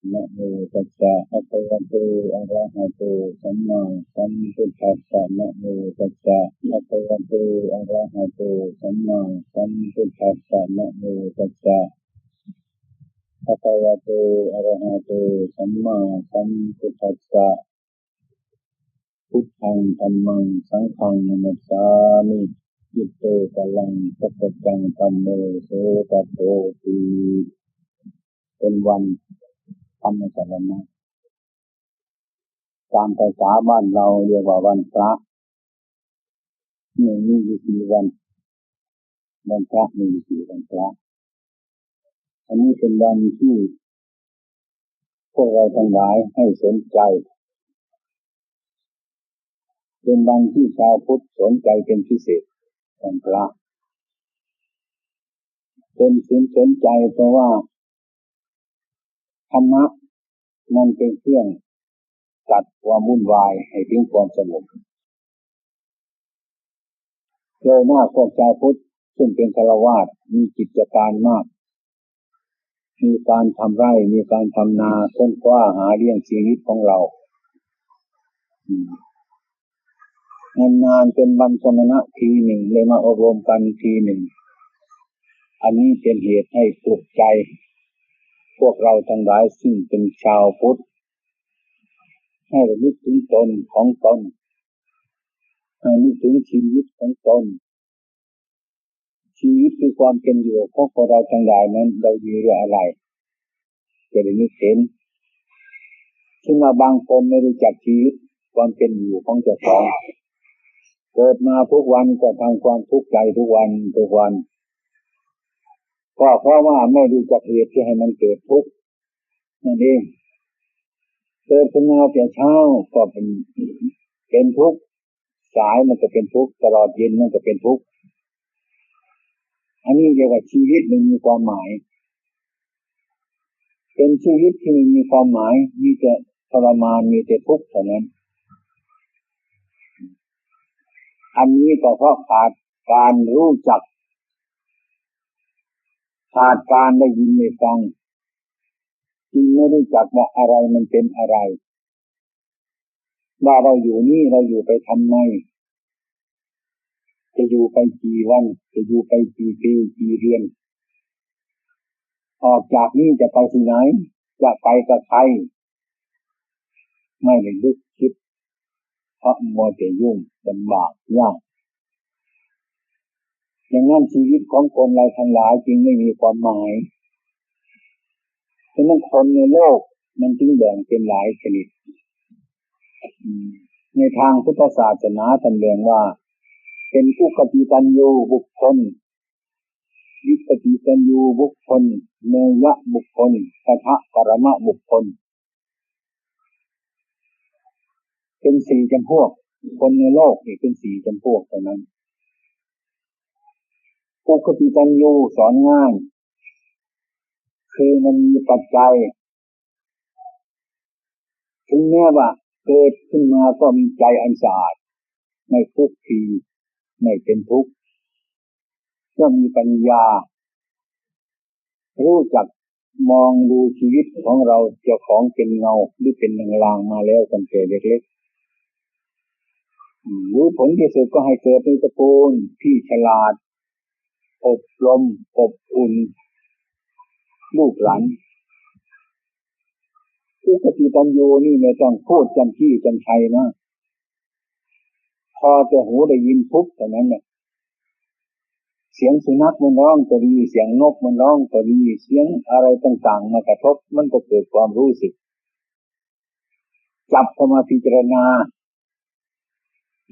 นะโมตัสสะภะคะวะโตอะระหะโตสัมมาสัมพุทธัสสะนะโมตัสสะภะคะวะโตอะระหะโตสัมมาสัมพุทธัสสะนะโมตัสสะภะคะวะโตอะระหะโตสัมมาสัมพุทธัสสะพุทธังธัมมังสังฆังนะมัสสามิอิโตกัลลังสัพพะธัมโมโสตโพธิเป็นวันธรรมสรณะตามภาษาบ้านเราเรียกว่าวันพระมีอยู่สี่วันวันพระมีอยู่สี่วันพระอันนี้เป็นวันที่พวกเราทั้งหลายให้สนใจเป็นวันที่ชาวพุทธสนใจเป็นพิเศษวันพระเป็นสิ่งสนใจเพราะว่าธรรมะมันเป็นเครื่องตัดความวุ่นวายให้ถึงความสงบโดยมากพวกชาวพุทธซึ่งเป็นฆราวาสมีกิจการมากมีการทำไร่มีการทำนาค้นคว้าหาเลี้ยงชีวิตของเรานานๆเป็นวันสมณะทีหนึ่งเลยมาอบรมกันทีหนึ่งอันนี้เป็นเหตุให้ปลุกใจพวกเราทั้งหลายซึ่งเป็นชาวพุทธให้ระลึกถึงตนของตนให้นึกถึงชีวิตของตนชีวิตคือความเป็นอยู่ของพวกเราทั้งหลายนั้นเราอยู่ด้วยอะไรจะได้นึกเห็นซึ่งบางคนไม่รู้จักชีวิตความเป็นอยู่ของเจ้าของเกิดมาทุกวันก็ทำความทุกข์ใจทุกวันก็เพราะว่าไม่รู้จักเหตุที่ให้มันเกิดทุกข์นั่นเองเกิดขึ้นมาแต่เช้าก็เป็นทุกข์สายมันก็เป็นทุกข์ตลอดเย็นมันก็เป็นทุกข์อันนี้เรียกว่าชีวิตไม่มีความหมายเป็นชีวิตที่ไม่มีความหมายมีแต่ทรมานมีแต่ทุกข์เท่านั้นอันนี้ก็เพราะขาดการรู้จักขาดการได้ยินได้ฟังจึงไม่รู้จักว่าอะไรมันเป็นอะไรว่าเราอยู่นี่เราอยู่ไปทำไมจะอยู่ไปกี่วันจะอยู่ไปกี่ปีกี่เดือนออกจากนี้จะไปที่ไหนจะไปกับใครไม่ได้นึกคิดเพราะมัวแต่ยุ่งลำบากยากอย่างนั้นชีวิตของคนเราทั้งหลายจึงไม่มีความหมายฉะนั้นคนในโลกมันจึงแบ่งเป็นหลายชนิดในทางพุทธศาสนาท่านแบ่งว่าเป็นอุกติตัญญูบุคคลวิปติตัญญูบุคคลเนยะบุคคลตถะปรมะบุคคลเป็นสี่จำพวกคนในโลกนี่เป็นสี่จำพวกเท่านั้นอุกติตัญญูสอนง่ายคือมันมีปัจจัยถึงแม้ว่าเกิดขึ้นมาก็มีใจอันสะอาดไม่ทุกข์ทีไม่เป็นทุกข์ก็มีปัญญารู้จักมองดูชีวิตของเราเจ้าของเป็นเงาหรือเป็นลางๆมาแล้วตั้งแต่เล็กๆรู้ผลที่สุดก็ให้เกิดในตระกูลที่ฉลาดอบรมอบอุ่นลูกหลานอุกติตัญญูนี่ไม่ต้องพูดจำที่จำชัยมากพอจะหูได้ยินปุ๊บเท่านั้นเนี่ยเสียงสุนัขมันร้องก็ดีเสียงนกมันร้องก็ดีเสียงอะไรต่างๆมากระทบมันก็เกิดความรู้สึกจับเข้ามาพิจารณา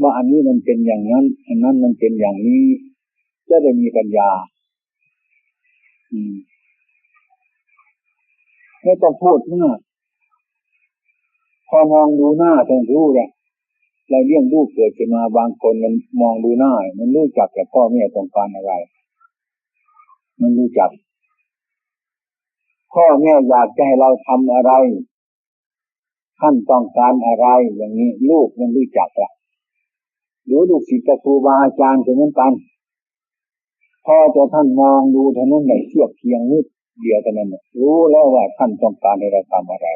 ว่าอันนี้มันเป็นอย่างนั้นอันนั้นมันเป็นอย่างนี้จะได้มีปัญญาไม่ต้องพูดมากพอมองดูหน้าต้องรู้แหละเราเลี้ยงลูกเกิดขึ้นมาบางคนมันมองดูหน้ามันรู้จักแต่พ่อแม่ต้องการอะไรมันรู้จักพ่อแม่อยากจะให้เราทำอะไรท่านต้องการอะไรอย่างนี้ลูกมันรู้จักละหรือลูกศิษย์ครูบาอาจารย์ก็เหมือนกันพอจะท่านมองดูเท่านั้นแหละเทียบเคียงนิด เดียวเท่านั้นรู้แล้วว่าท่านต้องการให้เราทำอะไร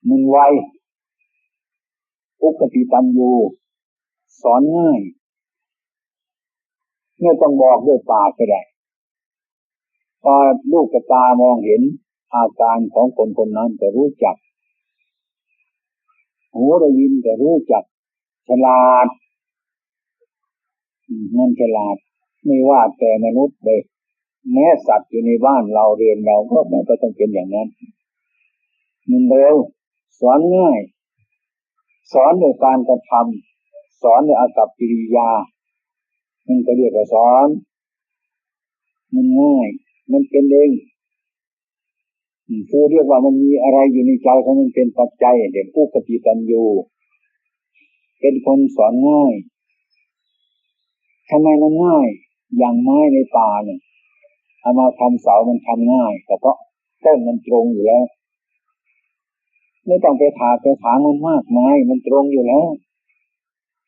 มันไวอุกติตันยูสอนง่ายไม่ต้องบอกด้วยปากก็ได้พอลูกตามองเห็นอาการของคนคนนั้นจะรู้จักหูได้ยินจะรู้จักฉลาดมันฉลาดไม่ว่าแต่มนุษย์เลยแม้สัตว์อยู่ในบ้านเราเรือนเราก็มันก็ต้องเป็นอย่างนั้นมันเร็วสอนง่ายสอนโดยการกระทำสอนโดยอากัปกิริยามันก็เรียกว่าสอนมันง่ายมันเป็นเองคือเรียกว่ามันมีอะไรอยู่ในใจของมันเป็นปัจจัยเดี๋ยวผู้ปฏิตัญญูเป็นคนสอนง่ายทำไมมันง่ายอย่างไม้ในป่าเนี่ยเอามาทำเสามันทำง่ายเพราะต้นมันตรงอยู่แล้วไม่ต้องไปถางมันมากไม้มันตรงอยู่แล้ว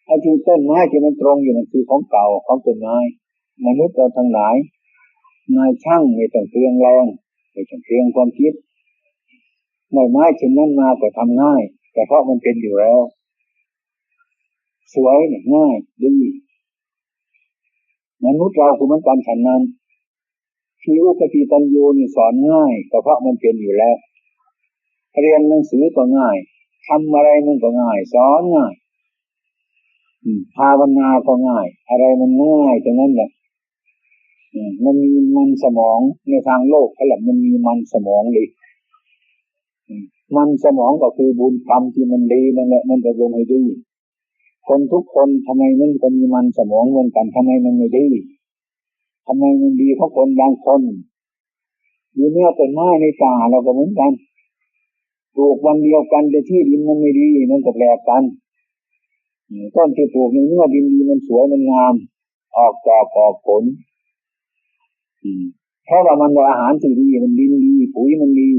ไอ้ที่ต้นไม้ที่มันตรงอยู่นั่นคือของเก่าของต้นไม้มนุษย์เราทั้งหลายนายช่างไม่ต้องเปลืองแรงไม่ต้องเปลืองความคิดไม้ชิ้นนั้นมาก็ทำง่ายแต่เพราะมันเป็นอยู่แล้วสวยง่ายดีมนุษย์เราคือมันกันฉันนั้นที่อุปติตัญญูนี่สอนง่ายก็เพราะมันเป็นอยู่แล้วเรียนหนังสือก็ง่ายทำอะไรมันก็ง่ายสอนง่ายภาวนาก็ง่ายอะไรมันง่ายตรงนั้นแหละมันมีมันสมองในทางโลกเขาเรียกมันมีมันสมองเลยมันสมองก็คือบุญกรรมที่มันดีนั่นแหละมันจะลงให้ดีคนทุกคนทำไมมันก็มีมันสมองเหมือนกันทำไมมันไม่ดีทำไมมันดีเพราะคนบางคนอยู่เนื้อต้นไม้ในป่าเราก็เหมือนกันปลูกวันเดียวกันแต่ที่ดินมันไม่ดีมันก็แปลกกันต้นที่ปลูกในเนื้อดินดีมันสวยมันงามออกดอกออกผลเพราะว่ามันได้อาหารที่ดีมันดินดีปุ๋ยมันดี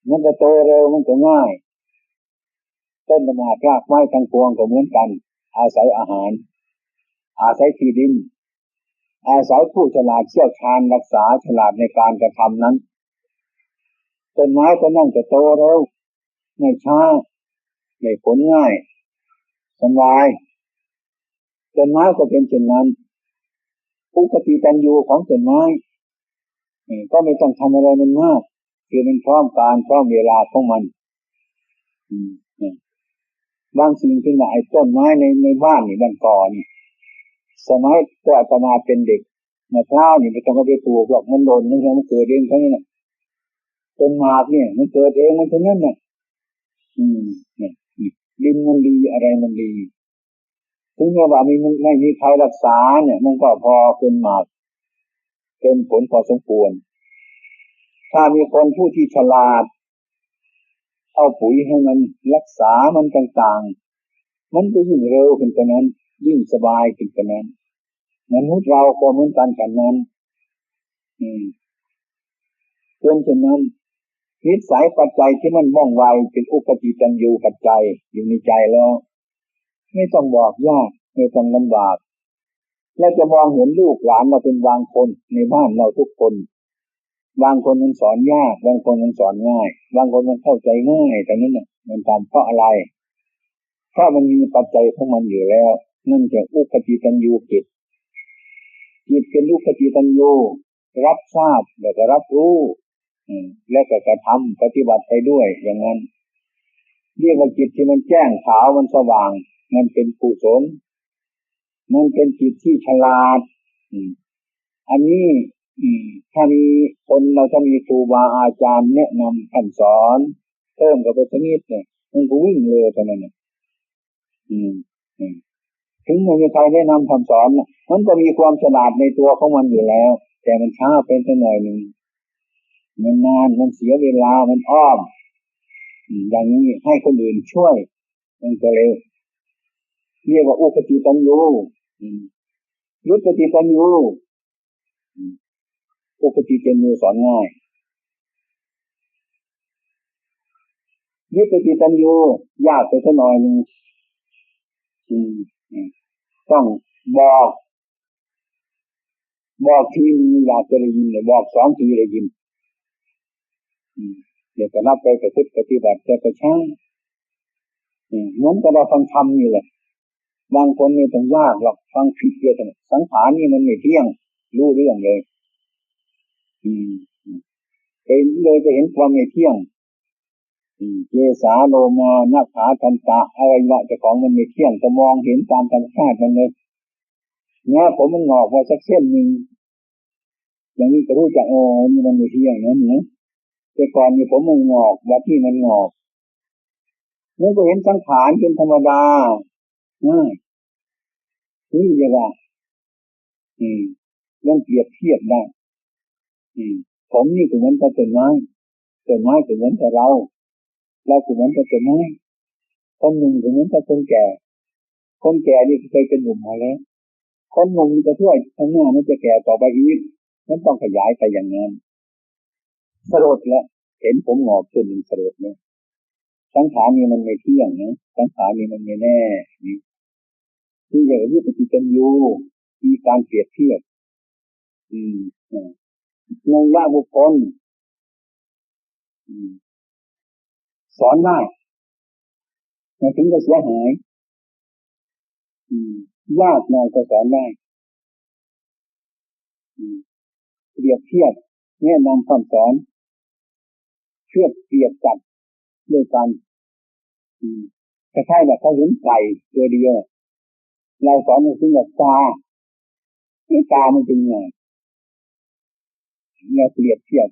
มันก็โตเร็วมันก็ง่ายต้นไม้รากไม้ทั้งปวงก็เหมือนกันอาศัยอาหารอาศัยที่ดินอาศัยผู้ฉลาดเชี่ยวชาญรักษาฉลาดในการกระทำนั้นต้นไม้ก็นั่นจะโตเร็วไม่ช้าได้ผลง่ายสบายต้นไม้ก็เป็นเช่นนั้นอุปติตัญญูของต้นไม้ก็ไม่ต้องทำอะไรมันมากคือมันพร้อมการพร้อมเวลาของมันบางสิ่งที่ไหนต้นไม้ในบ้านนี่บ้านก่อนสมัยตัวอาตมาเป็นเด็กมะพร้าวนี่ไม่ต้องเอาไปปลูกหรอกมันโดนมันเกิดเองทั้งนั้นต้นหมากเนี่ยมันเกิดเองมันทั้งนั้นเนี่ยดินมันดีอะไรมันดีถึงแม้ว่าไม่มีใครรักษาเนี่ยมันก็พอเป็นหมากเป็นผลพอสมควรถ้ามีคนผู้ที่ฉลาดเอาปุ๋ยให้มันรักษามันต่างๆมันก็ยิ่งเร็วขึ้นกว่านั้นยิ่งสบายขึ้นกว่านั้นมนุษย์เราก็เหมือนกันฉันนั้นเป็นฉะนั้นนิสัยปัจจัยที่มันว่องไวเป็นอุปติตัญญูปัจจัยอยู่ในใจแล้วไม่ต้องบอกยากไม่ต้องลำบากและจะมองเห็นลูกหลานเราเป็นบางคนในบ้านเราทุกคนบางคนมันสอนยากบางคนมันสอนง่ายบางคนมันเข้าใจง่ายแต่นั้นน่ะมันทำเพราะอะไรเพราะมันมีปัจจัยของมันอยู่แล้วนั่นจะอุปติตัญญูจิตเป็นอุปติตัญญูรับทราบแล้วก็รับรู้และก็กระทำปฏิบัติไปด้วยอย่างนั้นเรียกว่าจิตที่มันแจ้งขาวมันสว่างมันเป็นกุศลมันเป็นจิตที่ฉลาดอันนี้ถ้ามีคนเราถ้ามีครูบาอาจารย์แนะนำคำสอนเพิ่มกับไปสักนิดเนี่ยมันก็วิ่งเร็วเท่านั้นน่ะถึงไม่มีใครแนะนำคำสอนมันก็มีความฉลาดในตัวของมันอยู่แล้วแต่มันช้าเป็นสักหน่อยนึงมันนานมันเสียเวลามันอ้อมอย่างนี้ให้คนอื่นช่วยมันก็เร็วเรียกว่าอุปติตัญญูยุปติตัญญูอุปติตัญญูสอนง่ายยุปติตัญญูยากไปสักหน่อยนึงต้องบอก บอกทีนึงอยากจะได้ยินเลยบอกสองทีได้ยินเดี๋ยวก็นับไปประพฤติปฏิบัติแต่ก็ช่างเหมือนกับเราฟังธรรมนี่แหละบางคนไม่ต้องยากหรอกฟังผิดเยอะเลยสังขารนี่มันไม่เที่ยงรู้เรื่องเลยเป็นเลยจะเห็นความไม่เที่ยงเจสาโลมานาขาทันตะอวัยวะเจ้าของมันไม่เที่ยงจะมองเห็นตามธรรมชาติมันเลยเนี่ยผมมันงอกมาสักเส้นหนึ่งอย่างนี้ก็รู้จักนี่มันไม่เที่ยงนะแต่ก่อนนี่ผมมันงอกวัดที่มันงอกนี่ก็เห็นสังขารเป็นธรรมดานี่เรียกว่ามันเปรียบเทียบได้ผมนี่ก็เหมือนกับต้นไม้ก็เหมือนกับเราก็เหมือนกับต้นไม้คนหนุ่มก็เหมือนกับคนแก่นี่เคยเป็นหนุ่มมาแล้วคนหนุ่มจะช่วยข้างหน้ามันจะแก่ต่อไปอีกมันต้องขยายไปอย่างนั้นสลดแล้วเห็นผมงอกขึ้นหนึ่งสลดเนี่ยสังขารนี่มันไม่เที่ยงนะสังขารนี่มันไม่แน่นี่ที่อย่างนี้ปฏิจจ์อยู่มีการเปรียบเทียบในญาบุคคลสอนได้ไม่ถึงจะเสียหายยากหน่อยก็สอนได้เปรียบเทียบแนะนำคำสอนเทียบเปรียบจับด้วยกันคล้ายๆแบบเขาเห็นไก่ตัวเดียวเราสอนถึงแบบตาที่ตามันเป็นไงเราเปรียบเทียบ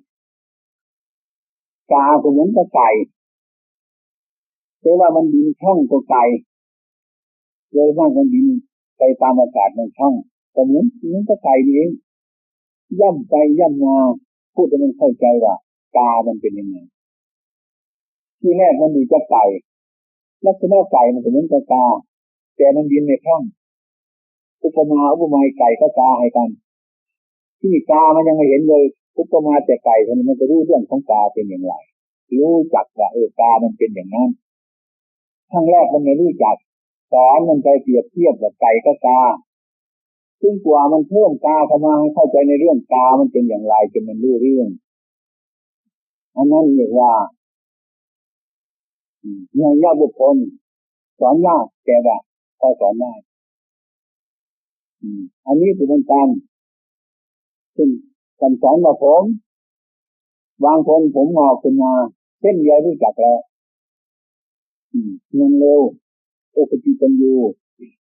ตาก็เหมือนกับไก่แต่ว่ามันบินช่องตัวไก่โดยมากมันบินไปตามอากาศมันช่องแต่เหมือนกับไก่นี่เองย่ำไปย่ำมาพูดให้มันเข้าใจว่าตามันเป็นยังไงที่แรกมันดูจะไก่ลักษณะไก่มันเหมือนกับตาแต่มันบินในช่องอุปมาไก่ก็ตาให้กันที่ตามันยังไม่เห็นเลยอุปมาแต่ไก่ทำไมมันจะรู้เรื่องของตาเป็นอย่างไรรู้จักว่าตามันเป็นอย่างนั้นครั้งแรกมันไม่รู้จักสอนมันไปเปรียบเทียบกับไก่ก็ตาซึ่งกว่ามันเพิ่มตาเข้ามาให้เข้าใจในเรื่องตามันเป็นอย่างไรจนมันรู้เรื่องอันนั้นเรียกว่าในญาติบุคคลสอนยากแต่ว่าพอสอนได้อันนี้เป็นการซึ่งการสอนมาผมบางคนผมงอกขึ้นมาเส้นเดียวรู้จักแล้วมันเร็วโอปติปัญโย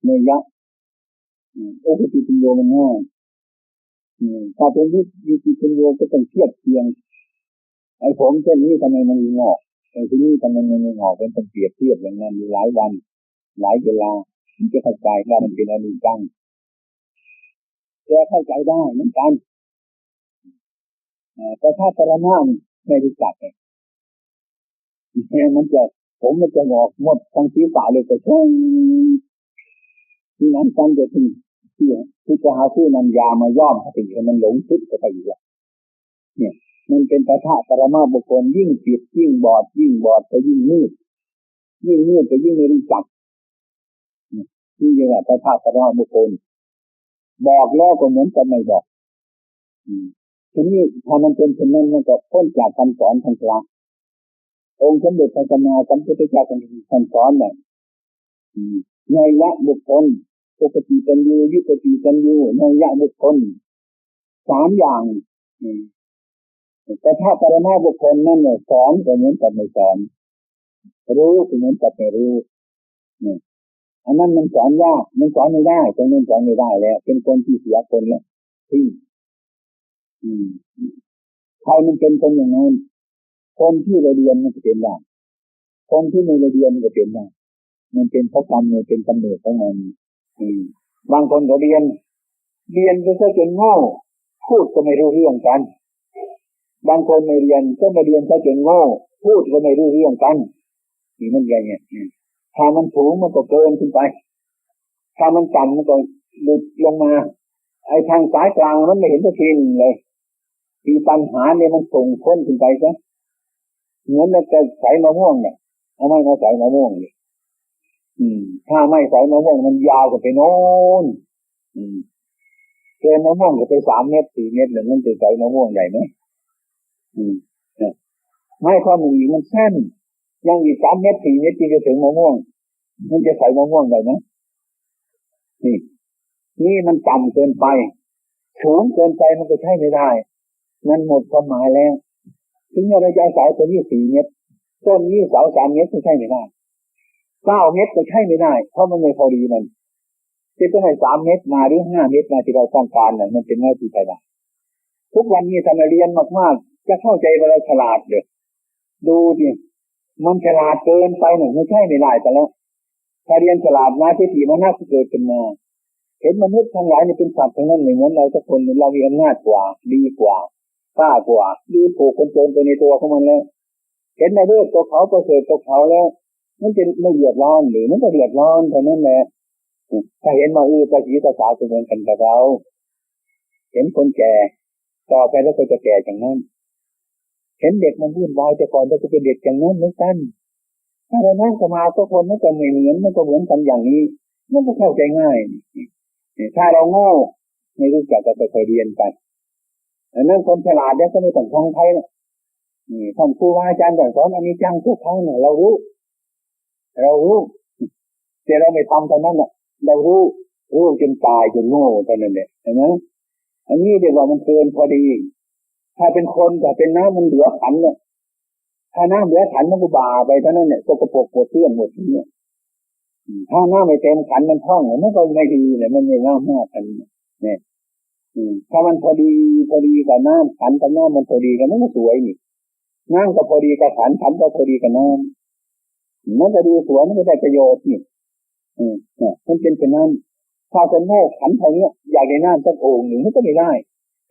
เนยะโอปติปัญโยมันง่ายถ้าเป็นวิธีปัญโยก็ต้องเทียบเทียงไอ้ผมเส้นนี้ทำไมมันงอกไอ้ที่นี่ทำไมมันไม่งอกเป็นต้องเปรียบเทียบอย่างนั้นอยู่หลายวันหลายเวลาที่จะเข้าใจว่ามันเป็นอนิจจังจะเข้าใจได้เหมือนกันแต่ถ้าปรมาไม่รู้จักเนี่ยมันจะผมมันจะงอกหมดทั้งศีรษะเลยก็ใช่ที่นั้นกันจะถึงที่จะหาชื่อนันยามาย่อมให้มันหลงทึกไปอีกแล้วเนี่ยมันเป็นปะทะปรมาบุคคลยิ่งปิดยิ่งบอดก็ยิ่งมืดก็ยิ่งไม่รู้จักนี่เรียกว่าปะทะปรมาบุคคลบอกแล้วก็เหมือนกับไม่บอกทีนี้ถ้ามันเป็นเช่นนั้นมันก็พ้นจากคำสอนทางพระองค์สมเด็จพระสัมมาสัมพุทธเจ้าท่านสอนเนี่ยในยะบุคคลปกติปัญญูยุปติปัญญูในยะบุคคล3อย่างแต่ถ้าปรมาบุคคลนั่นเนี่ยสอนก็เหมือนกับไม่สอนรู้ก็เหมือนกับไม่รู้เนี่ยอันนั้นมันสอนยากมันสอนไม่ได้ตรงนั้นสอนไม่ได้แล้วเป็นคนที่เสียคนแล้วที่ใครมันเป็นคนอย่างนั้นคนที่เรียนมันจะเป็นได้คนที่ไม่เรียนมันจะเป็นได้มันเป็นเพราะกรรมมันเป็นกำเนิดของมันบางคนก็เรียนก็ซะจนโง่พูดก็ไม่รู้เรื่องกันบางคนไม่เรียนก็ไม่เรียนซะจนโง่พูดก็ไม่รู้เรื่องกันนี่มันอย่างเงี้ยถ้ามันสูงมันก็เกินขึ้นไปถ้ามันต่ำมันก็หลุดลงมาไอ้ทางสายกลางมันไม่เห็นจะกินเลยที่ปัญหาเนี่ยมันส่งพ้นขึ้นไปซะเหมือนเราจะใส่มะม่วงเนี่ยเอาไม่มาใส่มะม่วงนี่ถ้าไม่ใส่มะม่วงมันยาวกว่าไปโน้น เกินมะม่วงก็ไป3 เม็ด4 เม็ดแล้วมันจะใส่มะม่วงใหญ่ไหมไม่ข้อมือมันสั้นยังอีก3 เม็ด4 เม็ดที่จะถึงมะม่วงมันจะใส่มะม่วงได้ไหมนี่มันต่ำเกินไปสูงเกินไปมันก็ใช้ไม่ได้มันหมดความหมายแล้วถึงเราจะเสาตัวนี้4 เม็ดต้นนี้เสา3 เม็ดก็ใช้ไม่ได้9 เม็ดก็ใช้ไม่ได้เพราะมันไม่พอดีมันจะต้องให้3 เม็ดมาหรือ5 เม็ดมาที่เราต้องการน่ะมันเป็นหน้าที่ไปได้ทุกวันนี้ถ้าเราเรียนมากๆจะเข้าใจว่าเราฉลาดเด้อดูดิมันฉลาดเกินไปหนึ่งไม่ใช่ไม่ได้แต่แล้วถ้าเรียนฉลาดมาที่ที่มันน่าจะเกิดขึ้นมาเห็นมนุษย์ทั้งหลายนี่เป็นสัตว์ทั้งนั้นเหมือนเราทุกคนเรามีอำนาจกว่าดีกว่ากล้ากว่าดูถูกคนจนไปในตัวของมันแล้วเห็นในเรื่องตัวเขาประเสริฐตัวเขาแล้วมันจะไม่เดือดร้อนหรือมันก็เดือดร้อนเท่านั้นแหละถ้าเห็นมาตาสีตาสาวเหมือนกันกับเราเห็นคนแก่ต่อไปแล้วก็จะแก่อย่างนั้นเห็นเด็กมันวุ่นวายแต่ก่อนก็จะเป็นเด็กอย่างนั้นเหมือนกันถ้าเรานั่งสมาธิทุกคนมันก็ไม่เหมือนมันก็เหมือนกันอย่างนี้มันก็เข้าใจง่ายถ้าเราโง่ไม่รู้จักก็ไปเรียนไปนั่นคนฉลาดเนี่ยก็ไม่ต้องท่องไทยนะท่านครูอาจารย์สอนอันนี้จังทุกครั้งเนี่ยเรารู้แต่เราไม่ทำเท่านั้นน่ะเรารู้จนตายจนโง่เท่านั้นแหละเห็นไหมอันนี้เรียกว่ามันเกินพอดีถ้าเป็นคนแต่เป็นน้ำมันเหลือขันเนี่ยถ้าน้ำเหลือขันมันก็บ่าไปเท่านั้นเนี่ยสกปรกหมดเพื่อนหมดทีเนี่ยถ้าน้ำไม่เต็มขันมันท่องมันก็ไม่ดีเลยมันไม่งามมากกันเนี่ยถ้ามันพอดีกับน้ำขันกับน้ำมันพอดีกันมันก็สวยนี่น้ำก็พอดีกับขันก็พอดีกับน้ำมันจะดูสวยมันก็ได้ประโยชน์นี่มันเป็นเป็นน้ำถ้าคนโง่ขันเท่านี้อยากได้น้ำสักโอ่งหนึ่งมันก็ไม่ได้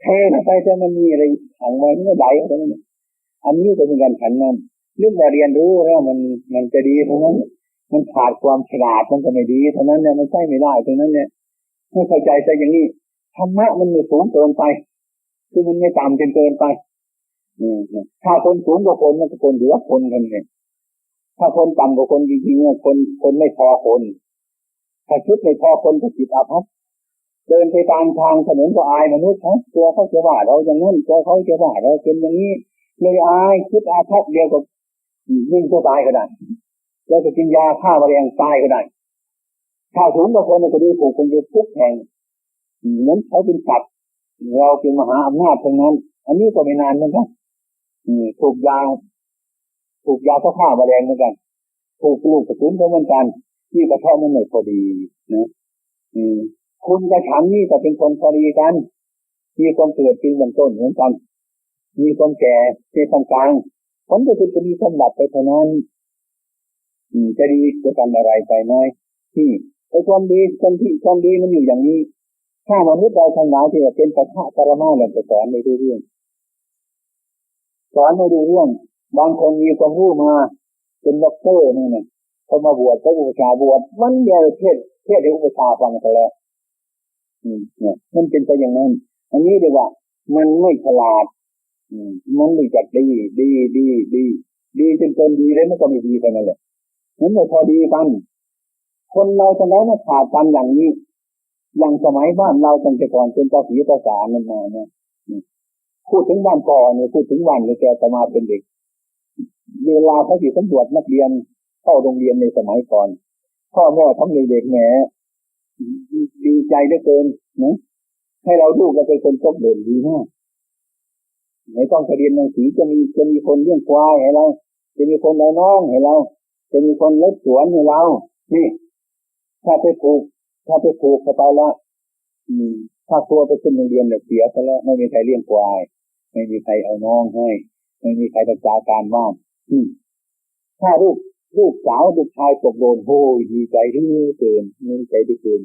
เทไปจะมันมีอะไรขังไว้มันก็ไหลออกไปนั่นอันนี้ก็เป็นการขันน้ำเรื่องการเรียนรู้แล้วมันจะดีเท่านั้นมันขาดความฉลาดมันก็ไม่ดีเท่านั้นเนี่ยมันใช่ไม่ได้เท่านั้นเนี่ยให้เข้าใจซะอย่างนี้ธรรมะมันไม่สูงเกินไปคือมันไม่ต่ำจนเกินไปถ้าคนสูงกว่าคนมันก็คนเหลือคนกันเนี่ยถ้าคนต่ำกว่าคนจริงๆคนไม่พอคนถ้าคิดไม่พอคนก็จิตอาภัพเดินไปตามทางถนนก็อายมนุษย์เขาตัวเขาจะว่าเราอย่างนั้นตัวเขาจะว่าเราเป็นอย่างนี้เลยอายคิดอาภัพเดียวกับวิ่งตัวตายก็ได้แล้วก็กินยาฆ่าแมลงตายก็ได้ถ้าสูงกว่าคนก็ดูถูกคนอยู่ทุกแห่งเหมือนเขาเป็นสัตว์เราเป็นมหาอำนาจตรงนั้นอันนี้ก็ไม่นานเหมือนกันถูกยาเขาฆ่าแมลงเหมือนกันถูกลูกกระสุนเหมือนกันที่กระเทาะมันไม่พอดีนะคุณกับฉันนี่ก็เป็นคนพอดีกันมีความเกิดเป็นเบื้องต้นเหมือนกันมีความแก่เป็นกลางกลางผลก็คือจะมีความดับไปเท่านั้นจะดีจะทำอะไรไปไหมที่ไอ้ความดีมันอยู่อย่างนี้ถ้ามนุษย์เราทั้งหลายที่เป็นปัจฉะปรมาเนี่ยจะสอนไม่รู้เรื่องบางคนมีความรู้มาเป็นด็อกเตอร์นี่เนี่ยเขามาบวชเขาอุปชาบวชวันเดียวเทศให้อุปชาฟังไปแล้วเนี่ยมันเป็นไปอย่างนั้นอันนี้เรียกว่ามันไม่ฉลาดมันไม่จัดดีจนเกินดีแล้วมันก็ไม่ดีไปนั่นแหละนั้นไม่พอดีกันคนเราตอนนั้นขาดกันอย่างนี้อย่างสมัยบ้านเราตั้งแต่ก่อนเป็นภาษีภาษามันมาเนี่ยพูดถึงบ้านก่อนเนี่ยพูดถึงวันเลยแกจะมาเป็นเด็กเวลาเขาสำรวจนักเรียนเข้าโรงเรียนในสมัยก่อนพ่อแม่ทั้งเด็กๆแหมดีใจเหลือเกินนะให้เราลูกเราเป็นคนชอบเด่นดีมากไม่ต้องเรียนหนังสือจะมีคนเลี้ยงควายให้เราจะมีคนเอาน้องให้เราจะมีคนเล็บสวนให้เรานี่ถ้าไปปลูกเข้าไปแล้วถ้าตัวไปขึ้นโรงเรียนเนี่ยเสียไปแล้วไม่มีใครเลี้ยงควายไม่มีใครเอาน้องให้ไม่มีใครรักษาการบ้านถ้าลูกสาวลูกชายตกโดนโหยดีใจที่เกินไม่ใจที่เกิน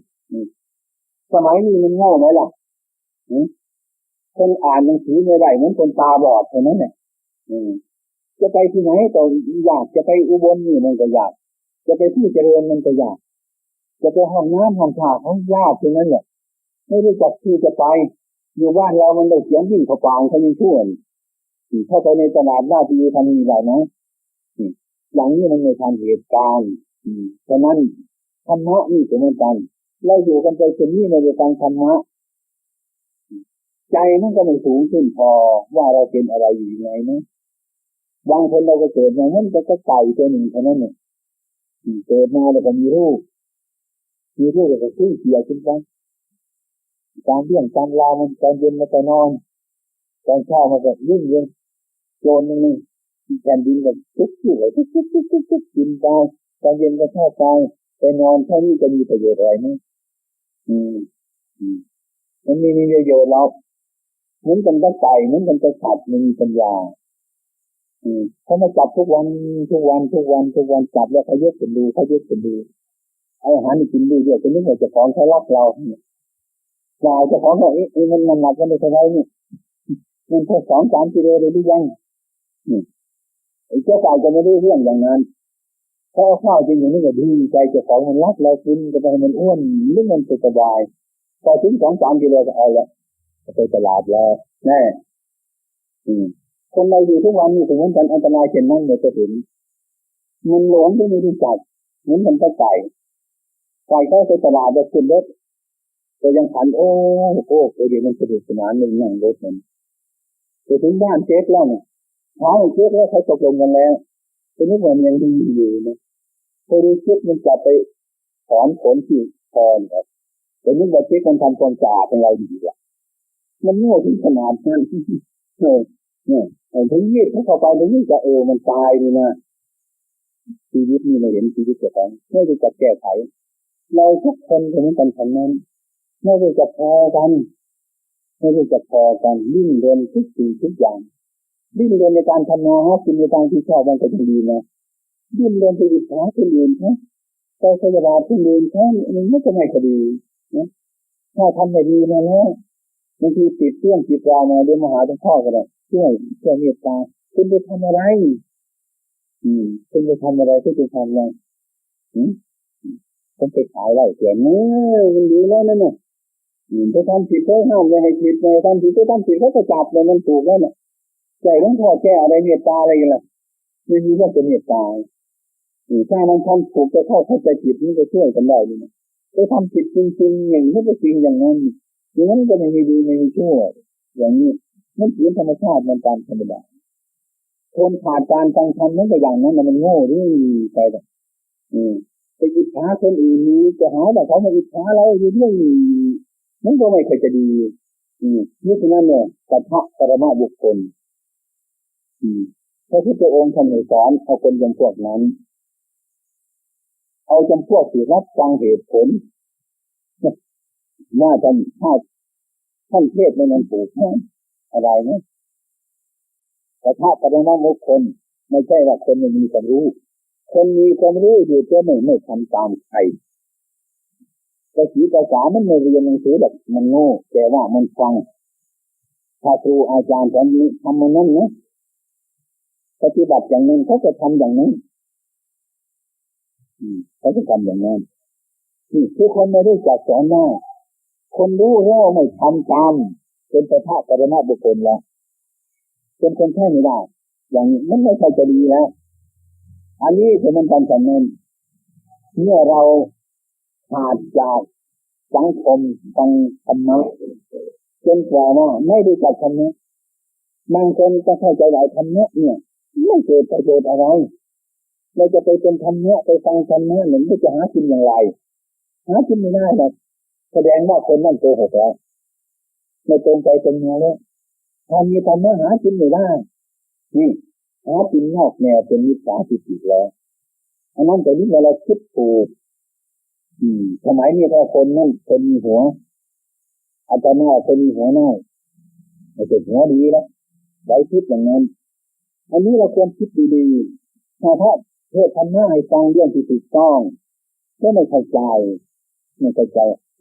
สมัยนี้มันโง่ไหมล่ะคนอ่านหนังสือไม่ได้เหมือนคนตาบอดเท่านั้นเนี่ยจะไปที่ไหนก็อยากจะไปอุบลนี่มันก็อยากจะไปที่เจริญมันก็อยากจะไปห้องน้ำห้องท่าของญาติที่นั้นแหละไม่รู้จักที่จะไปอยู่บ้านเรามันได้เสียงวิ่งเข้าป่าเขายังชั่วเข้าไปในตลาดหน้าที่ทำมีได้ไหมอย่างนี้มันไม่ทันเหตุการณ์ฉะนั้นธรรมะนี่เป็นเหมือนกันเราอยู่กันไปเช่นนี้ในเรื่องธรรมะ ใจมันก็ไม่สูงขึ้นพอว่าเราเป็นอะไรอยู่ยังไงนะบางคนเราก็เกิดมามันก็ไก่ตัวหนึ่งเท่านั้นเนี่ยเกิดมาแล้วก็มีลูกแล้วก็ซื้อเสียขึ้นไปการเลี้ยงการลามันตอนเย็นมันก็นอนตอนเช้ามันก็ยิ่งเย็นโจรนึงแผ่นดินก็ตุ๊กกินไปตอนเย็นก็ทอดไปนอนแค่นี้จะมีประโยชน์อะไรไหมมันมีประโยชน์เราเหมือนกันกับไก่เหมือนกันกับสัตว์มันมีปัญญาเขามาจับทุกวันจับแล้วเขายกกันดูเอาอาหารนี่กินดูเยอะจนนึกว่าจะของเขารักเราเราจะของเขามันหนักกันได้เท่าไหร่นี่มันแค่2-3 กิโลเลยหรือยังไอ้เจ้าไก่จะไม่ได้เรื่องอย่างนั้นถ้าเอาข้าวจริงอย่างนี้ก็ดีใจจะของมันรักเรากินจะไปให้มันอ้วนหรือมันสบายพอถึง2-3 กิโลก็เอาละไปตลาดแล้วแน่คนเราอยู่ทุกวันนี้ถึงวันจันทร์อันตรายเช่นนั้นเนี่ยจะเห็นมันหลงที่ไม่รู้จักเหมือนกันกับไก่ก็ไปตลาดจะขึ้นรถก็ยังขันโอ้เดี๋ยวมันสนุกสนานเลยนั่งรถมันไปถึงบ้านเจ๊กแล้วเนี่ยหาเจ๊กแล้วเขาตกลงกันแล้วทีนี้มันยังดีอยู่นะพอดีเจ๊กมันจะไปถอนขนที่คอครับแต่นึกว่าเจ๊กมันทำความสะอาดเป็นไรดีกว่ามันโง่ถึงขนาดนั้นถึงยืดเข้าไปถึงนี่จะมันตายนี่นะชีวิตนี่เราเห็นชีวิตจะต้องไม่ได้จะแก้ไขเราทุกคนเหมือนกันทั้งนั้นไม่ได้จะพอกันดิ้นรนทุกสิ่งทุกอย่างดิ้นรนในการทำงานกินในทางที่ชอบมันก็จะดีนะดิ้นรนไปอิจฉาคนอื่นเขาไปพยาบาทคนอื่นเขามันไม่จะไม่คดีนะถ้าทำไม่ดีมาแล้วบางทีติดเรื่องติดราวมาเดี๋ยวมาหาหลวงพ่อก็ได้ช่วยเมตตาคุณจะทำอะไรคุณจะทำอะไรคุณจะทำอะไรผมไปขายเหล้าเถื่อนมันดีแล้วนั่นน่ะถ้าทำผิดก็ห้ามไม่ให้ผิดไม่ทำผิดก็ทำผิดเขาก็จับเลยมันถูกแล้วน่ะใจหลวงพ่อแก้อะไรเมตตาอะไรกันล่ะไม่มีว่าเป็นเมตตาถ้ามันทำถูกจะเข้าใจผิดนี่จะช่วยกันได้นี่นะถ้าทำผิดจริงๆอย่างนี้ก็จริงอย่างนั้นก็ไม่มีดีไม่มีชั่วอย่างนี้มันเป็นธรรมชาติมันตามธรรมดาคนขาดการฟังธรรมนั่นก็อย่างนั้นมันโง่เรื่อยไปแบบไปอิจฉาคนอื่นนี้จะหาว่าเขามาอิจฉาเราอยู่เรื่อยมันก็ไม่เคยจะดีนี่ฉะนั้นเนี่ยสัพพะปรมาบุคคลพระพุทธองค์ท่านสอนเอาคนจำพวกนั้นเอาจำพวกที่รับฟังเหตุผลว่าท่านเทศน์มันถูกอะไรนะสัพพะปรมาบุคคลไม่ใช่ว่าคนไม่มีความรู้คนมีความรู้อยู่ก็ไม่ทำตามใครภาษามันไม่เรียนหนังสือแบบมันโง่แต่ว่ามันฟังถ้าครูอาจารย์สอนนี้ทำมันนั่นนะปฏิบัติอย่างนั้นเขาจะทำอย่างนั้นเขาจะทำอย่างนั้นทุกคนไม่ได้จัดสอนได้คนรู้แล้วไม่ทำตามเป็นสัพพะปรมาบุคคลแล้วเป็นคนแค่ไม่ได้อย่างนี้มันไม่ใช่จะดีแล้วอันนี้คือมันทำกันนั้นเมื่อเราขาดจากสังคมฟังธรรมะจนกว่าว่าไม่ได้จัดธรรมะบางคนก็เข้าใจหลายธรรมะเนี่ยไม่เกิดประโยชน์อะไรเราจะไปเป็นธรรมะไปฟังธรรมะเหมือนจะหากินอย่างไรหากินไม่ได้หรอกแสดงว่าคนนั่นโกหกแล้วไม่ตรงใจตรงมาแล้วถ้ามีธรรมะหากินไม่ได้นี่หากินนอกแนวเป็นมิจฉาทิฏฐิแล้วอันนั้นแต่นี้เราคิดถูกสมัยนี้ถ้าคนนั่นคนมีหัวอาจารย์คนมีหัวน้อยไม่ใช่หัวดีแล้วไว้คิดอย่างนั้นอันนี้เราควรคิดดีๆถ้าเทศธรรมะให้ฟังเรื่องที่ถูกต้องก็ไม่เข้าใจ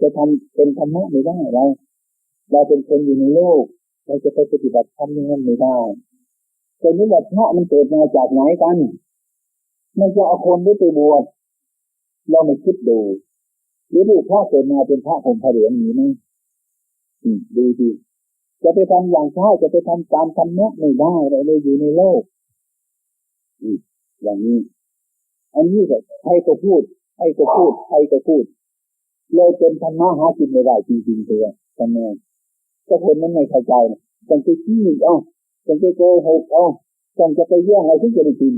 จะทำเป็นธรรมะไม่ได้เราเป็นคนอยู่ในโลกเราจะไปปฏิบัติธรรมอย่างนั้นไม่ได้แต่นี่ว่าพระมันเกิดมาจากไหนกันมันจะเอาคนไปบวชเราไม่คิดดูหรือดูพระเกิดมาเป็นพระผมพระเหลืองนี้ไหมดูดีจะไปทำอย่างพระจะไปทำตามธรรมะไม่ได้เราเลยอยู่ในโลกอย่างนี้อันนี้ก็ใครก็พูดเลยเป็นธรรมะหากินไม่ได้จริงๆเลยทำไม ก็คนนั้นไม่เข้าใจต้องไปขี้ต้องไปโกหกต้องจะไปแย่งอะไรที่จะได้กิน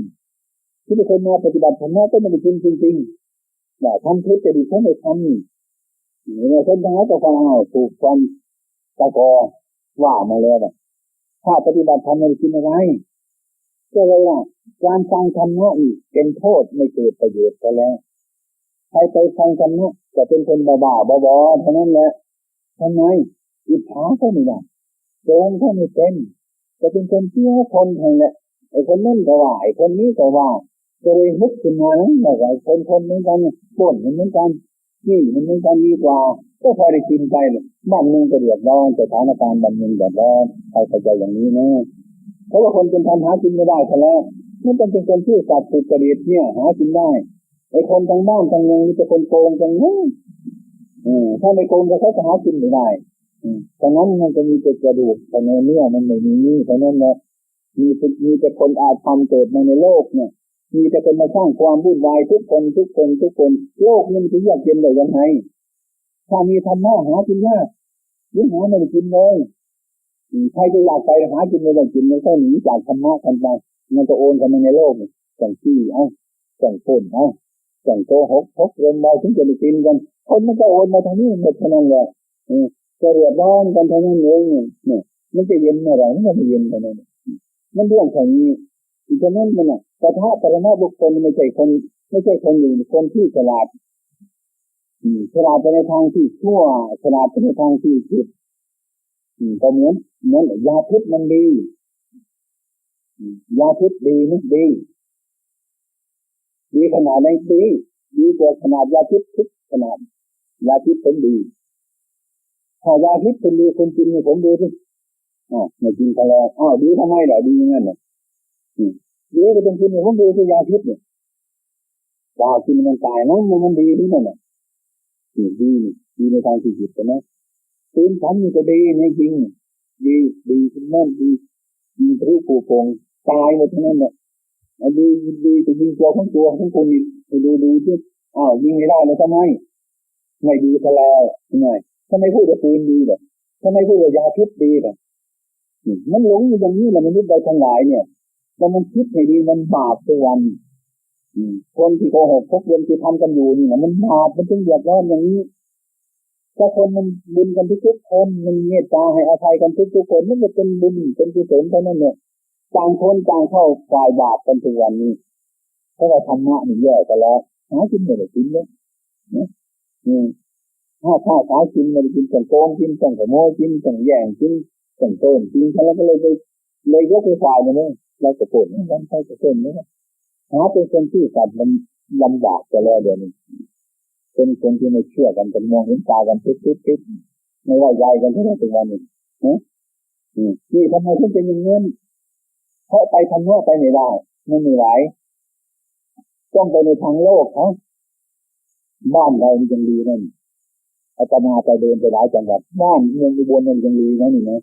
ที่เป็นคนมาปฏิบัติธรรมะก็ไม่ได้กินจริงๆแต่ทำทุจริตเขาไม่ทำเนี่ยคนทั้งนั้นก็ฟังถูกความตะกอว่ามาแล้วถ้าปฏิบัติธรรมไม่ได้กินอะไรก็เลยการฟังธรรมะนี่เป็นโทษไม่เกิดประโยชน์ก็แล้วใครไปฟังธรรมะจะเป็นคนบ้าๆบอๆเท่านั้นแหละทำไมอิจฉาก็ไม่ได้โกงก็ไม่เป็นจะเป็นคนเชื่อคนเท่านั้นแหละไอ้คนนั่นก็ว่าไอ้คนนี้ก็ว่าก็เลยฮึดขึ้นมานั้นไอ้คนเหมือนกันต้นเหมือนกันนี่มันเหมือนกันดีกว่าก็พอได้กินไปเลยบ้านเมืองก็เดือดร้อนสถานการณ์บ้านเมืองเดือดร้อนใครเข้าใจอย่างนี้นะเพราะว่าคนเป็นทำหากินไม่ได้ซะแล้วนี่เป็นคนที่สัตว์สุจริตเนี่ยหากินได้ไอ้คนทางบ้านทางเมืองนี่จะคนโกงจังเลยถ้าไม่โกงก็เขาจะหากินไม่ได้ฉะนั้นมันจะมีแต่กระดูกแต่เนื้อมันไม่มีฉะนั้นแหละมีแต่คนอาธรรมเกิดมาในโลกเนี่ยมีแต่คนมาสร้างความวุ่นวายทุกคนโลกมันจะยากเย็นได้ยังไงถ้ามีธรรมะหากินยากยิ่งหาไม่ได้กินเลยใครจะอยากไปหากินไม่ได้กินมันก็หนีจากธรรมะกันไปมันจะโอนกันมาในโลกจังที่จังคนจังโกหกพกเงินมาถึงจะได้กินกันคนมันก็โอนมาทางนี้หมดเท่านั้นแหละจะเดือดร้อนกันเท่านั้นเองเนี่ยมันจะเย็นเมื่อไหร่มันก็ไม่เย็นเท่านั้นมันเรื่องแค่นี้ฉะนั้นมันกระทะปรมาบุคคลไม่ใช่คนหนึ่งคนที่ฉลาดไปในทางที่ชั่วฉลาดไปในทางที่ผิดก็เหมือนยาพิษมันดียาพิษดีนี่ดีขนาดไหนดีกว่าขนาดยาพิษทุกขนาดยาพิษเป็นดีถ้ายาพิษเป็นดีคนกินให้ผมดูสิไม่กินก็แล้วดีทำไมล่ะดีอย่างนั้นน่ะดีก็ต้องกินให้ผมดูสิยาพิษเนี่ยยากินมันตายมันดีที่นั่นน่ะดีในทางที่ผิดใช่ไหมตื่นฉันนี่ก็ดีในจริงดีขึ้นนั่นดีรู้ปูโป่งตายหมดทั้งนั้นแหละดีจะยิงตัวของคนอีกไปดูที่ยิงไม่ได้เลยทำไมไม่ดีซะแล้วยังไงทำไมพูดว่าปืนดีล่ะทำไมพูดว่ายาพิษดีล่ะมันหลงอยู่อย่างนี้แหละมนุษย์เราทั้งหลายเนี่ยแล้วมันคิดไม่ดีมันบาปทุกวันคนที่โกหกพกเงินที่ทำกันอยู่นี่นะมันบาปมันจึงเดือดร้อนอย่างนี้ถ้าคนมันบุญกันทุกคนมันเมตตาให้อภัยกันทุกคนมันจะเป็นบุญเป็นกุศลเท่านั้นเนี่ยต่างคนต่างเข้าฝ่ายบาปกันทุกวันนี้เพราะว่าธรรมะมันแย่กันแล้วหากินไม่ได้กินเลยถ้าหากินไม่ได้กินต้องโกงกินต้องขโมยกินต้องแย่งกินต้องโกงกินแล้วก็เลยยกไปฝ่ายนึงเราจะโกงกันใครจะโกงเนี่ยหาเป็นคนที่สัตว์มันลำบากกันแล้วเดี๋ยวนี้เป็นคนที่ไม่เชื่อกันมองเห็นตากันปิ๊บไม่ว่าใหญ่กันทุกวันนี้นี่ทำไมถึงเป็นอย่างนั้นเพราะไปทางโลกไปไม่ได้มันไม่ไหวต้องไปในทางโลกบ้านเรามันยังดีนั่นอาตมาไปเดินไปหลายจังหวัดบ้านเมืองอุบลมันยังดีนะนี่นะ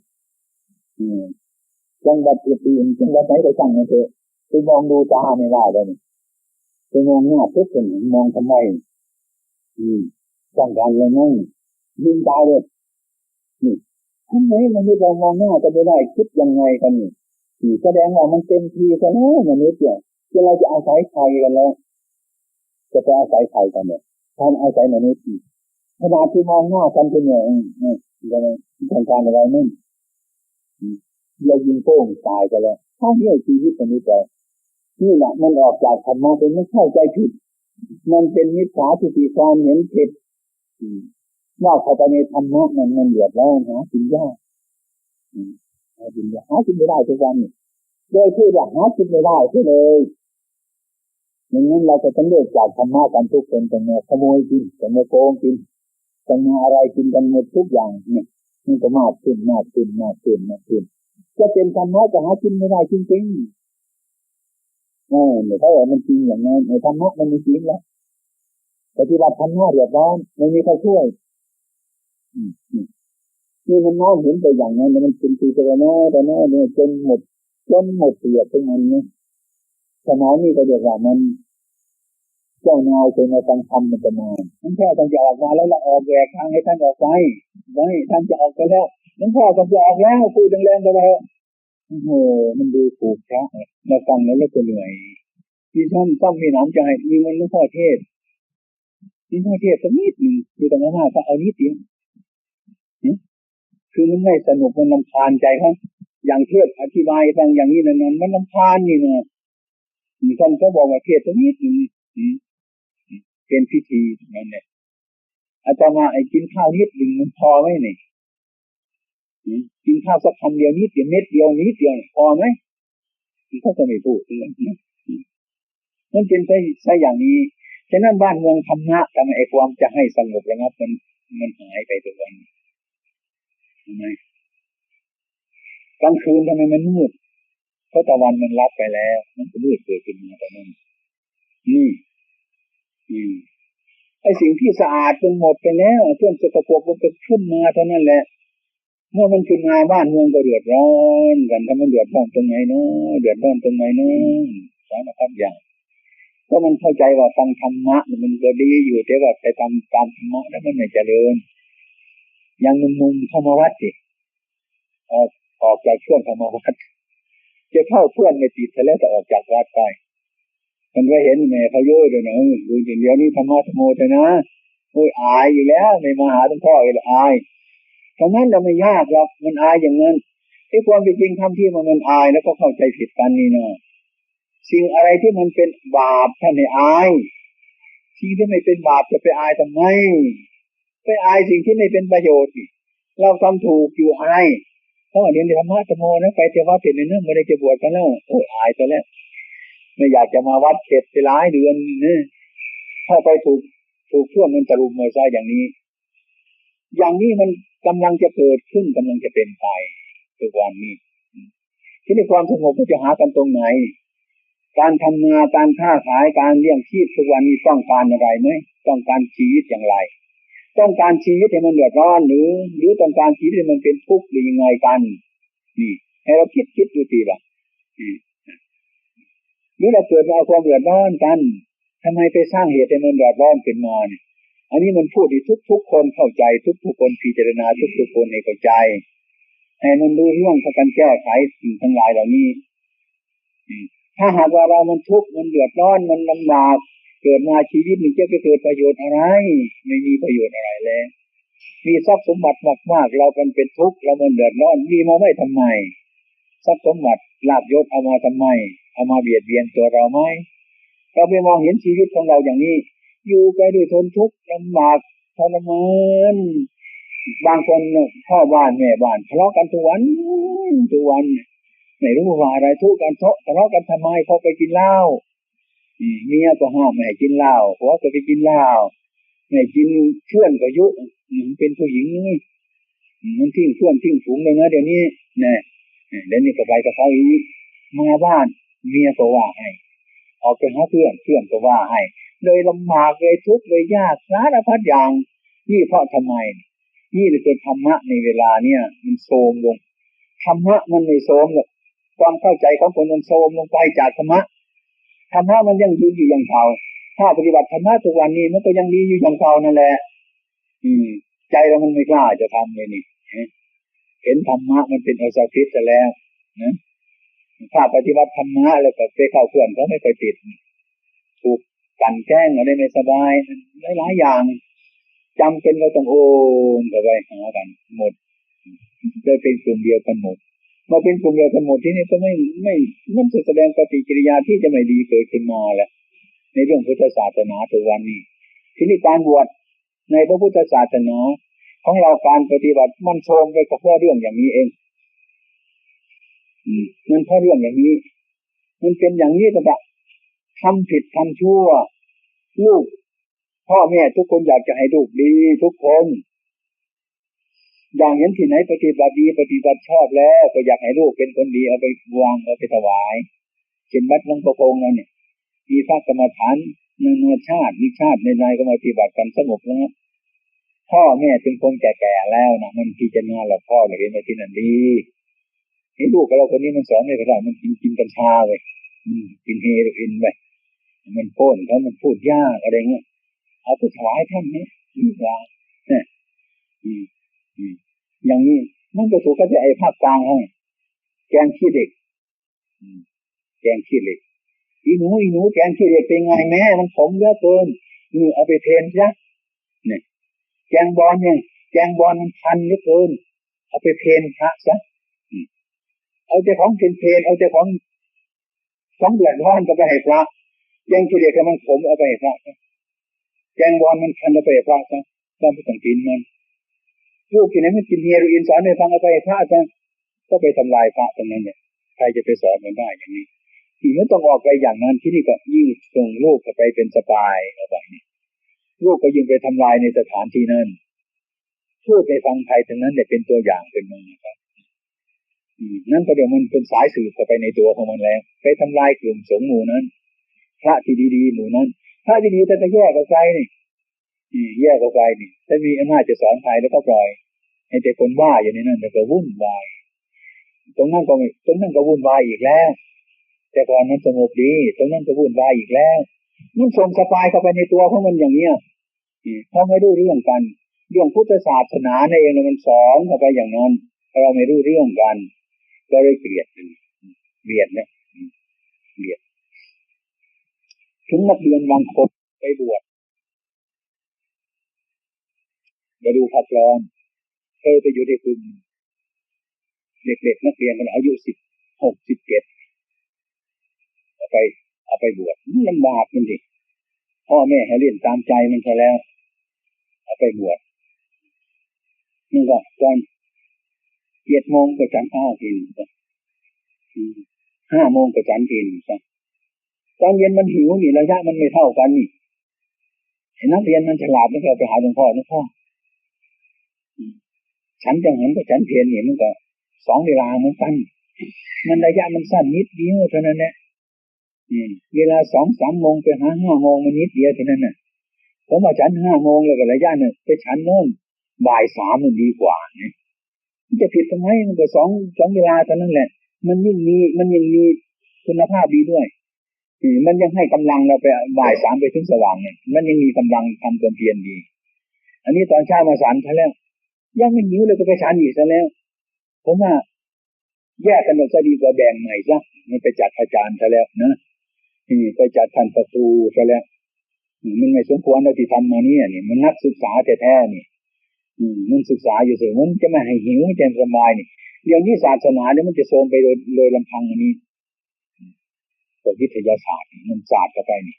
จังหวัดอื่นจังหวัดไหนก็ช่างมันเถอะไปมองดูตาไม่ได้เลยนี่ไปมองหน้าทุกคนมองทำไมต้องการอะไรนั่งยิงตายเลยทำไมมันไม่มองหน้าจะไม่ได้คิดยังไงกันนี่แสดงว่ามันเต็มทีซะแล้วมนุษย์เนี่ยเราจะอาศัยใครกันแล้วจะไปอาศัยใครกันเนี่ยท่านอาศัยมนุษย์ขนาดที่มองหน้ากันเป็นเนี่ยต้องการอะไรนั่นเรายิงโป้งตายกันแล้วถ้าเหี้ยชีวิตมนุษย์เรานี่แหละมันออกจากธรรมะเป็นไม่เข้าใจผิดมันเป็นมิจฉาทิฏฐิความเห็นผิดว่าเข้าไปในธรรมะมันเดือดร้อนหากินยากหากินไม่ได้ทุกวันนี่โดยที่ว่าหากินไม่ได้เลยอย่างนั้นเราจะต้องเลิกจากธรรมะกันทุกคนจะมาขโมยกินจะมาโกงกินจะมาอะไรกินกันหมดทุกอย่างเนี่ยมันจะมากขึ้นจะเป็นธรรมะจะหากินไม่ได้จริงๆเนี่ยถ้ามันจริงอย่างนั้นในธรรมะมันมีจริงแล้วปฏิบัติธรรมะเดือดร้อนไม่มีใครช่วยนี่มันน้อมเห็นไปอย่างนั้นมันเป็นปีแต่น้อยเนี่ยจนหมดเสียทั้งนั้นเนี่ยสมัยนี้ก็เรียกว่ามันเจ้านายเคยมาฟังธรรมมันจะมาท่านแค่ต้องจะออกมาแล้วละออกแยกทางให้ท่านออกไปไม่ท่านจะออกไปแล้ว หลวงพ่อก็จะออกแล้วพูดแรงๆไปแล้วโอ้โหมันดูถูกพระมาฟังแล้วก็เหนื่อยที่ท่านต้องมีหนามใจมีมันหลวงพ่อเทศนี่พ่อเทศสักนิดหนึ่งคือตรงนั้นถ้าเอานิดเดียวคือมันไม่สนุกมันรำคาญใจครับอย่างเทศอธิบายฟังอย่างนี้นั่นมันรำคาญนี่นะมีท่านก็บอกว่าเทศสักนิดหนึ่งเป็นพิธีนั่นแหละอาจารย์มาไอ้กินข้าวนิดหนึ่งมันพอไหมเนี่ยกินข้าวสักคำเดียวนิดเดียวเม็ดเดียวนิดเดียวพอไหมเขาจะไม่พูดมันเป็นใช่อย่างนี้ฉะนั้นบ้านเมืองธรรมะทำไมไอ้ความจะให้สงบระงับมันหายไปทุกวันทำไมกลางคืนทำไมมันมืดเพราะตะวันมันรับไปแล้วมันก็มืดเกิดขึ้นมาแต่นั้นไอ้สิ่งที่สะอาดมันหมดไปแล้วเครื่องสกปรกมันก็ขึ้นมาเท่านั้นแหละเมื่อมันขึ้นมาบ้านเมืองก็เดือดร้อนกันถ้ามันเดือดร้อนตรงไหนเนาะเดือดร้อนตรงไหนเนาะสารพัดอย่างก็มันเข้าใจว่าฟังธรรมะมันก็ดีอยู่แต่ว่าไปทำตามธรรมะแล้วมันไม่เจริญอย่างมุมเข้ามาวัดสิออกจากช่วงเข้ามาวัดจะเข้าเพื่อนไม่ติดแล้วจะออกจากวัดไปมันก็เห็นแม่เขาเยอะเลยนะดูอย่างเดียวนี้ธรรมะธรรมโมเถอะนะโอ้ยอายอยู่แล้วไม่มาหาหลวงพ่อเลยอายฉะนั้นเราไม่ยากหรอกมันอายอย่างนั้นไอ้ความเป็นจริงทำที่มันอายแล้วก็เข้าใจผิดกันนี่นะสิ่งอะไรที่มันเป็นบาปท่านให้อายสิ่งที่ไม่เป็นบาปจะไปอายทำไมไปอายสิ่งที่ไม่เป็นประโยชน์เราทำถูกอยู่อายต้องเรียนธรรมะธรรมโมนะไปเทวะเสร็จในนั้นไม่ได้จะบวชกันแล้วโอ้ยอายซะแล้วไม่อยากจะมาวัดเข็ดไปหลายเดือนนี่ถ้าไปถูกช่วงมันตะลุมมาซะอย่างนี้มันกำลังจะเกิดขึ้นกำลังจะเป็นไปทุกวันนี้ที่ในความสงบก็จะหากันตรงไหนการทำนาการค้าขายการเลี้ยงชีพทุกวันนี้ต้องการอะไรไหมต้องการชีวิตอย่างไรต้องการชีวิตให้มันเดือดร้อนหรือต้องการชีวิตให้มันเป็นทุกข์หรือยังไงกันนี่ให้เราคิดดูทีละหรือเราเกิดมาเอาความเดือดร้อนกันทำไมไปสร้างเหตุให้มันเดือดร้อนขึ้นมาเนี่ยอันนี้มันพูดที่ทุกคนเข้าใจทุกคนพิจารณาทุกคนให้เข้าใจให้มันรู้เรื่องการแก้ไขสิ่งทั้งหลายเหล่านี้ถ้าหากว่าเรามันทุกข์มันเดือดร้อนมันลำบากเกิดมาชีวิตนี้จะเกิดประโยชน์อะไรไม่มีประโยชน์อะไรเลยมีทรัพย์สมบัติมากๆเราเป็นทุกข์เรามันเดือดร้อนมีมาไว้ทำไมทรัพย์สมบัติลาภยศเอามาทำไมเอามาเบียดเบียนตัวเราไหมเราไปมองเห็นชีวิตของเราอย่างนี้อยู่ไปด้วยทนทุกข์ลำบากทรมานบางคนพ่อบ้านแม่บ้านทะเลาะกันทุกวันไม่รู้ว่าอะไรทุกข์กันทะเลาะกันทำไมเพราะไปกินเหล้าเมียก็ห้ามไม่ให้กินเหล้าผัวก็ไปกินเหล้าไม่กินเพื่อนก็ยุเป็นผู้หญิงมันทิ้งเพื่อนทิ้งฝูงเลยนะเดี๋ยวนี้เนี่ยเดี๋ยวนี้ก็ไปกับเขาอีกมาบ้านเมียก็ว่าให้ออกไปหาเพื่อนก็ว่าให้เลยลำบากเลยทุกข์เลยยากสารพัดอย่างนี่เพราะทำไมนี่เลยเป็นธรรมะในเวลาเนี่ยมันโทรมลงธรรมะมันไม่โทรมหรอกความเข้าใจของคนมันโทรมลงไปจากธรรมะมันยังยืนอยู่อย่างเก่าถ้าปฏิบัติธรรมะทุกวันนี้มันก็ยังดีอยู่อย่างเก่านั่นแหละใจเรามันไม่กล้าจะทำเลยนี่เห็นธรรมะมันเป็นอสัตย์ซะแล้วนะถ้าปฏิบัติธรรมะแล้วก็ไปเข้าเพื่อนเขาไม่ไปติดถูกกันแกล้งอะไรไม่สบายหลายอย่างจำเป็นเราต้องโอนเข้าไปหากันหมดได้เป็นกลุ่มเดียวกันหมดมาเป็นกลุ่มเดียวกันหมดที่นี่ก็ไม่มันจะแสดงปฏิกิริยาที่จะไม่ดีเกิดขึ้นมาแหละในเรื่องพุทธศาสนาทุกวันนี้ที่นี่การบวชในพระพุทธศาสนาของเราการปฏิบัติมันโทรมไปกับเรื่องอย่างนี้เองมันเพราะเรื่องอย่างนี้มันเป็นอย่างนี้ก็แบบทำผิดทำชั่วลูกพ่อแม่ทุกคนอยากจะให้ลูกดีทุกคนอย่างเห็นที่ไหนปฏิบัติดีปฏิบัติชอบแล้วก็อยากให้ลูกเป็นคนดีเอาไปวางเอาไปถวายเช่นวัดหลวงพ่อนั่นเนี่ยมีพระกรรมฐานนานาชาติมีชาติในก็มาปฏิบัติกันสงบแล้วพ่อแม่เป็นคนแก่ๆแล้วนะมันพิจารณาแล้วพ่อเห็นว่าที่นั่นดีไอ้ลูกเราคนนี้มันสอนไม่ได้มันกินกัญชาไปกินเฮโรอีนไปมันโป้นเขามันพูดยากอะไรเงี้ยเอาไปถวายท่านนี่ดีกว่าอย่างนี้ มันก็ถูกก็จะไอ้ภาคกลางให้แกงขี้เด็กแกงขี้เหล็กอีหนูแกงขี้เหล็กเป็นไงแม่มันขมเยอะเกินเอาไปเพลนซะเนี่ยแกงบอลเนี่ยแกงบอลมันคันเยอะเกินเอาไปเพลนพระซะเอาแต่ของเพลนเอาแต่ของเดือดร้อนก็ไปให้พระแกงขี้เหล็กมันขมเอาไปให้พระแกงบอลมันคันเอาไปให้พระซะต้องไปต้องกินมันลูกที่ไหนมันกินเฮโรอีนสอนให้ฟังเอาไปให้พระซะก็ไปทำลายพระตรงนั้นเนี่ยใครจะไปสอนมันได้อย่างนี้ที่มันต้องออกไปอย่างนั้นที่นี่ก็ยิ่งส่งลูกไปเป็นสปายเอาไปนี่ลูกก็ยิ่งไปทำลายในสถานที่นั้นพูดไปฟังใครทั้งนั้นเนี่ยเป็นตัวอย่างเป็นมือครับนั่นก็เดี๋ยวมันเป็นสายสืบเข้าไปในตัวของมันแล้วไปทำลายกลุ่มสงฆ์หมู่นั้นพระที่ดีๆหมู่นั้นพระที่ดีแต่จะแยกออกไปนี่แยกออกไปนี่ถ้ามีอำนาจจะสอนใครแล้วก็ปล่อยให้แต่คนว่าอยู่ในนั้นแต่ก็วุ่นวายตรงนั้นก็วุ่นวายอีกแล้วแต่ก่อนนั้นสงบดีตรงนั้นก็วุ่นวายอีกแล้วมันส่งสปายเข้าไปในตัวของมันอย่างเนี้ยเขาไม่รู้เรื่องกันเรื่องพุทธศาสนาในเองมันสอนเข้าไปอย่างนั้นเราไม่รู้เรื่องกันก็เลยเกลียดนะเกลียดถึงนักเรียนบางคนไปบวชจะดูพักร้อนเคยไปอยู่ในกลุ่มเด็กๆนักเรียนมันอายุ16 17เอาไปบวชลำบากมันดิพ่อแม่ให้เล่นตามใจมันซะแล้วเอาไปบวชนี่ก็ตอน7 โมงก็ฉันข้าวกิน5 โมงก็ฉันกินตอนเย็นมันหิวนี่ระยะมันไม่เท่ากันนี่นักเรียนมันฉลาดมันก็ไปหาหลวงพ่อฉันจังหันกับฉันเพียรนี่มันก็2 เวลาเหมือนกันมันระยะมันสั้นนิดเดียวเท่านั้นแหละเวลา2-3 โมงไปหา5 โมงมันนิดเดียวเท่านั้นน่ะผมว่าฉัน5 โมงแล้วก็ระยะนึงไปฉันโน่นบ่าย 3มันดีกว่าเนี่ยมันจะผิดทำไมมันก็2 เวลาเท่านั้นแหละมันยิ่งมีคุณภาพดีด้วยมันยังให้กำลังเราไปบ่าย 3ไปถึงสว่างเนี่ยมันยังมีกำลังทำความเพียรดีอันนี้ตอนเช้ามาฉันซะแล้วยังไม่หิวเลยก็ไปฉันอีกซะแล้วผมว่าแยกกันออกจะดีกว่าแบ่งใหม่ซะมันไปจัดอาจารย์ซะแล้วนะไปจัดท่านประตูซะแล้วมันไม่สมควรที่ทำมาเนี่ยนี่มันนักศึกษาแท้ๆนี่มันศึกษาอยู่เสมอมันจะไม่ให้หิวจะสบายนี่อย่างนี้ศาสนาเนี่ยมันจะโทรมไปโดยลำพังอันนี้ตัววิทยาศาสตร์มันศาสตร์เข้าไปนี่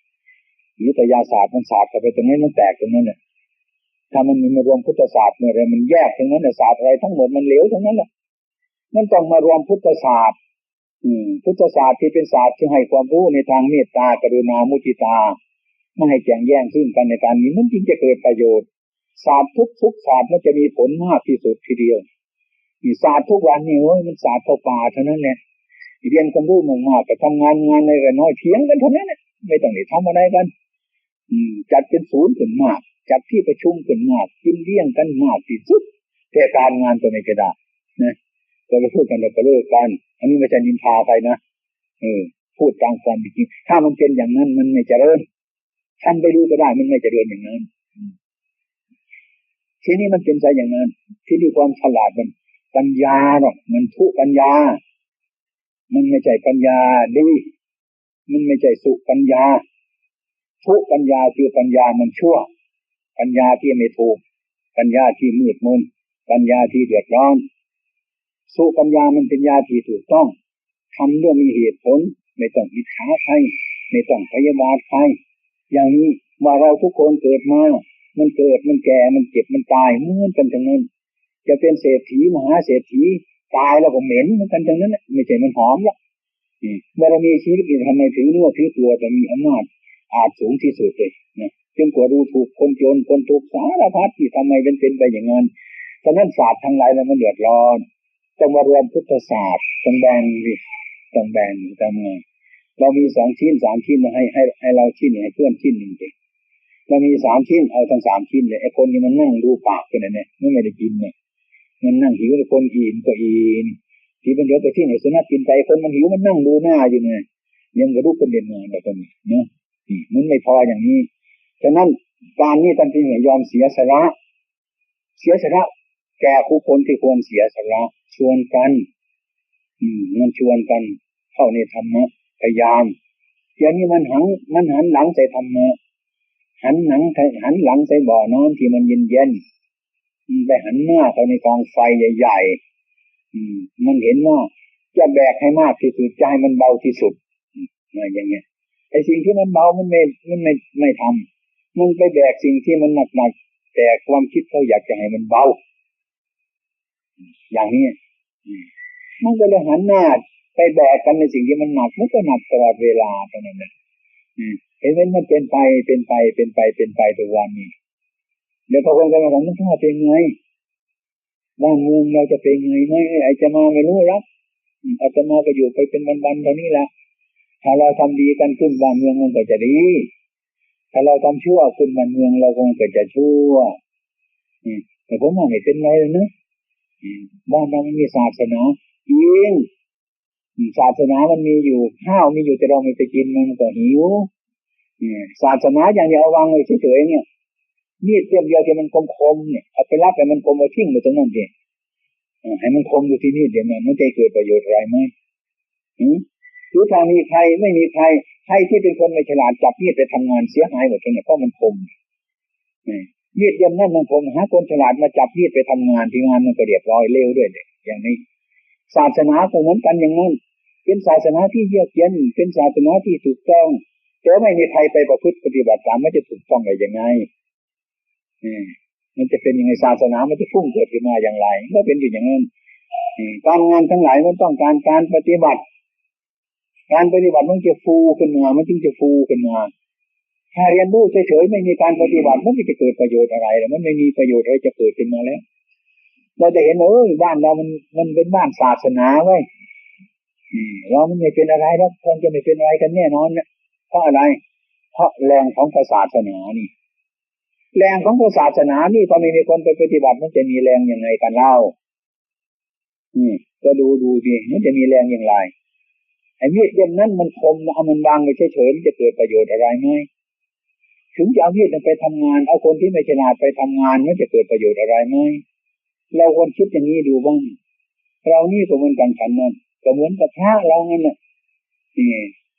วิทยาศาสตร์มันศาสตร์เข้าไปตรงนี้มันแตกตรงนั้นแหละถ้ามันมีมารวมพุทธศาสตร์อะไรมันแยกตรงนั้นศาสตร์อะไรทั้งหมดมันเหลวทั้งนั้นแหละมันต้องมารวมพุทธศาสตร์พุทธศาสตร์ที่เป็นศาสตร์ที่ให้ความรู้ในทางเมตตากรุณามุทิตาไม่ให้แข่งแย่งซึ่งกันในการนี้มันจึงจะเกิดประโยชน์ศาสตร์ทุกศาสตร์มันจะมีผลมากที่สุดทีเดียวศาสตร์ทุกวันนี้มันศาสตร์ป่าเท่านั้นแหละเรียนความรู้มากๆแต่ทำงานอะไรกันน้อยเถียงกันเท่านั้นไม่ต้องได้ทำอะไรกันจัดเป็นศูนย์ขึ้นมากจัดที่ประชุมขึ้นมากกินเลี้ยงกันมากที่สุดแต่การงานตัวไม่ได้นะก็เลยพูดกันแล้วก็เลิกกันอันนี้ไม่ใช่นินทาใครนะพูดตามความจริงถ้ามันเป็นอย่างนั้นมันไม่เจริญท่านไปดูก็ได้มันไม่เจริญอย่างนั้นทีนี้มันเป็นใจอย่างนั้นที่มีความฉลาดมันปัญญาหรอกมันทุปัญญามันไม่ใช่ปัญญาดีมันไม่ใช่สุปัญญาทุปัญญาคือปัญญามันชั่วปัญญาที่ไม่ถูกปัญญาที่มืดมนปัญญาที่เดือดร้อนสุปัญญามันเป็นญาที่ถูกต้องทำด้วยมีเหตุผลไม่ต้องอิจฉาใครไม่ต้องพยาบาทใครอย่างนี้ว่าเราทุกคนเกิดมามันเกิดมันแก่มันเจ็บมันตายเหมือนกันทั้งนั้นจะเป็นเศรษฐีมหาเศรษฐีตายแล้วก็เหม็นเหมือนกันทั้งนั้นไม่ใช่มันหอมหรอกบารมีชีวิตนี้ทำไมถือเนื้อถือตัวแต่มีอำนาจอาจสูงที่สุดเลยนะจนกว่าดูถูกคนจนคนทุกข์สารพัดที่ทำไมเป็นไปอย่างนั้นฉะนั้นศาสตร์ทั้งหลายมันเดือดร้อนต้องมารวมพุทธศาสตร์ต้องแบ่งทำไงเรามี2 ชิ้น 3 ชิ้นให้เราชิ้นให้เพื่อนชิ้นหนึ่งเองเรามี3 ชิ้นเอาทั้ง3 ชิ้นเลยไอ้คนนี้มันนั่งดูปากกันเนี่ยไม่ได้กินเนี่ยมันนั่งหิวแต่คนอิ่มก็อิ่มที่มันเดี๋ยวไปที่ไหนสุนัขกินไปคนมันหิวมันนั่งดูหน้าอยู่เนี่ยยังกระดูกคนเด่นมาแบบนี้เนาะมันไม่พออย่างนี้ฉะนั้นการนี้ท่านจึงยอมเสียสละ แก่ผู้คนที่ควรเสียสละชวนกันมันชวนกันเข้าในธรรมะพยายามอย่างนี้มันหันหลังใส่ธรรมะหันหลังใส่บ่อน้ำที่มันเย็นไปหันหน้าเข้าในกองไฟใหญ่ๆมันเห็นว่าจะแบกให้มากที่สุดจะให้มันเบาที่สุดอย่างเงี้ยไอ้สิ่งที่มันเบามันไม่ทำมันไปแบกสิ่งที่มันหนักๆแต่ความคิดเขาอยากจะให้มันเบาอย่างนี้มันก็เลยหันหน้าไปแบกกันในสิ่งที่มันหนักมันก็หนักตลอดเวลาเท่านั้นนะเห็นไหมมันเป็นไปทุกวันนี้เดี๋ยวพอคนกันมาถามมันถ้าเป็นไงบ้านเมืองเราจะเป็นไงไหมไอ้จะมาไม่รู้รักอาตมาก็อยู่ไปเป็นวันๆเท่านี้แหละถ้าเราทำดีกันขึ้นบ้านเมืองมันก็จะดีถ้าเราทำชั่วขึ้นบ้านเมืองเราคงจะชั่วแต่ผมว่าไม่เป็นไรเลยนะบ้านเรามันมีศาสนาจริงศาสนามันมีอยู่ข้าวมีอยู่แต่เราไม่ไปกินมันก็หิวศาสนาอย่างเดียวเอาวางไว้เฉยๆเนี่ยมีดเดียวที่มันคมๆเนี่ยเอาไปรับไปมันคมเอาทิ้งไปตรงนั้นเองให้มันคมอยู่ที่นี่เดี๋ยวมันจะเกิดประโยชน์อะไรไหมหรือถ้ามีใครไม่มีใครที่เป็นคนไม่ฉลาดจับมีดไปทำงานเสียหายหมดเลยเพราะมันคมมีดเดียวนั่นมันคมหาคนฉลาดมาจับมีดไปทำงานที่งานมันก็เรียบร้อยเร็วด้วยเนี่ยอย่างนี้ศาสนาก็เหมือนกันอย่างนั้นเป็นศาสนาที่เยือกเย็นเป็นศาสนาที่ถูกต้องแต่ไม่มีใครไปประพฤติปฏิบัติตามไม่จะถูกต้องได้ยังไงมันจะเป็นยังไงศาสนามันจะพุ่งเกิดขึ้นมาอย่างไรก็เป็นอยู่อย่างนั้นการงานทั้งหลายมันต้องการปฏิบัติมันจะฟูขึ้นมามันจึงจะฟูขึ้นมาถ้าเรียนรู้เฉยๆไม่มีการปฏิบัติมันจะเกิดประโยชน์อะไรหรือมันไม่มีประโยชน์อะไรจะเกิดขึ้นมาแล้วเราจะเห็นบ้านเรามันเป็นบ้านศาสนาไว้เรามันไม่เป็นอะไรแล้วคงจะไม่เป็นอะไรกันแน่นอนนะเพราะอะไรเพราะแรงของศาสนานี่แรงของศาสนานี่พอไม่มีคนไปปฏิบัติมันจะมีแรงยังไงกันเล่าก็ดูดิมันจะมีแรงอย่างไรไอ้มีดเล่มนั้นมันคมเอามันวางไว้เฉยๆมันจะเกิดประโยชน์อะไรไหมถึงจะเอามีดไปทำงานเอาคนที่ไม่ฉลาดไปทำงานมันจะเกิดประโยชน์อะไรไหมเราควรคิดอย่างนี้ดูบ้างเรานี่ก็เหมือนกันฉันนั่นก็เหมือนกับพระเรางั้นน่ะ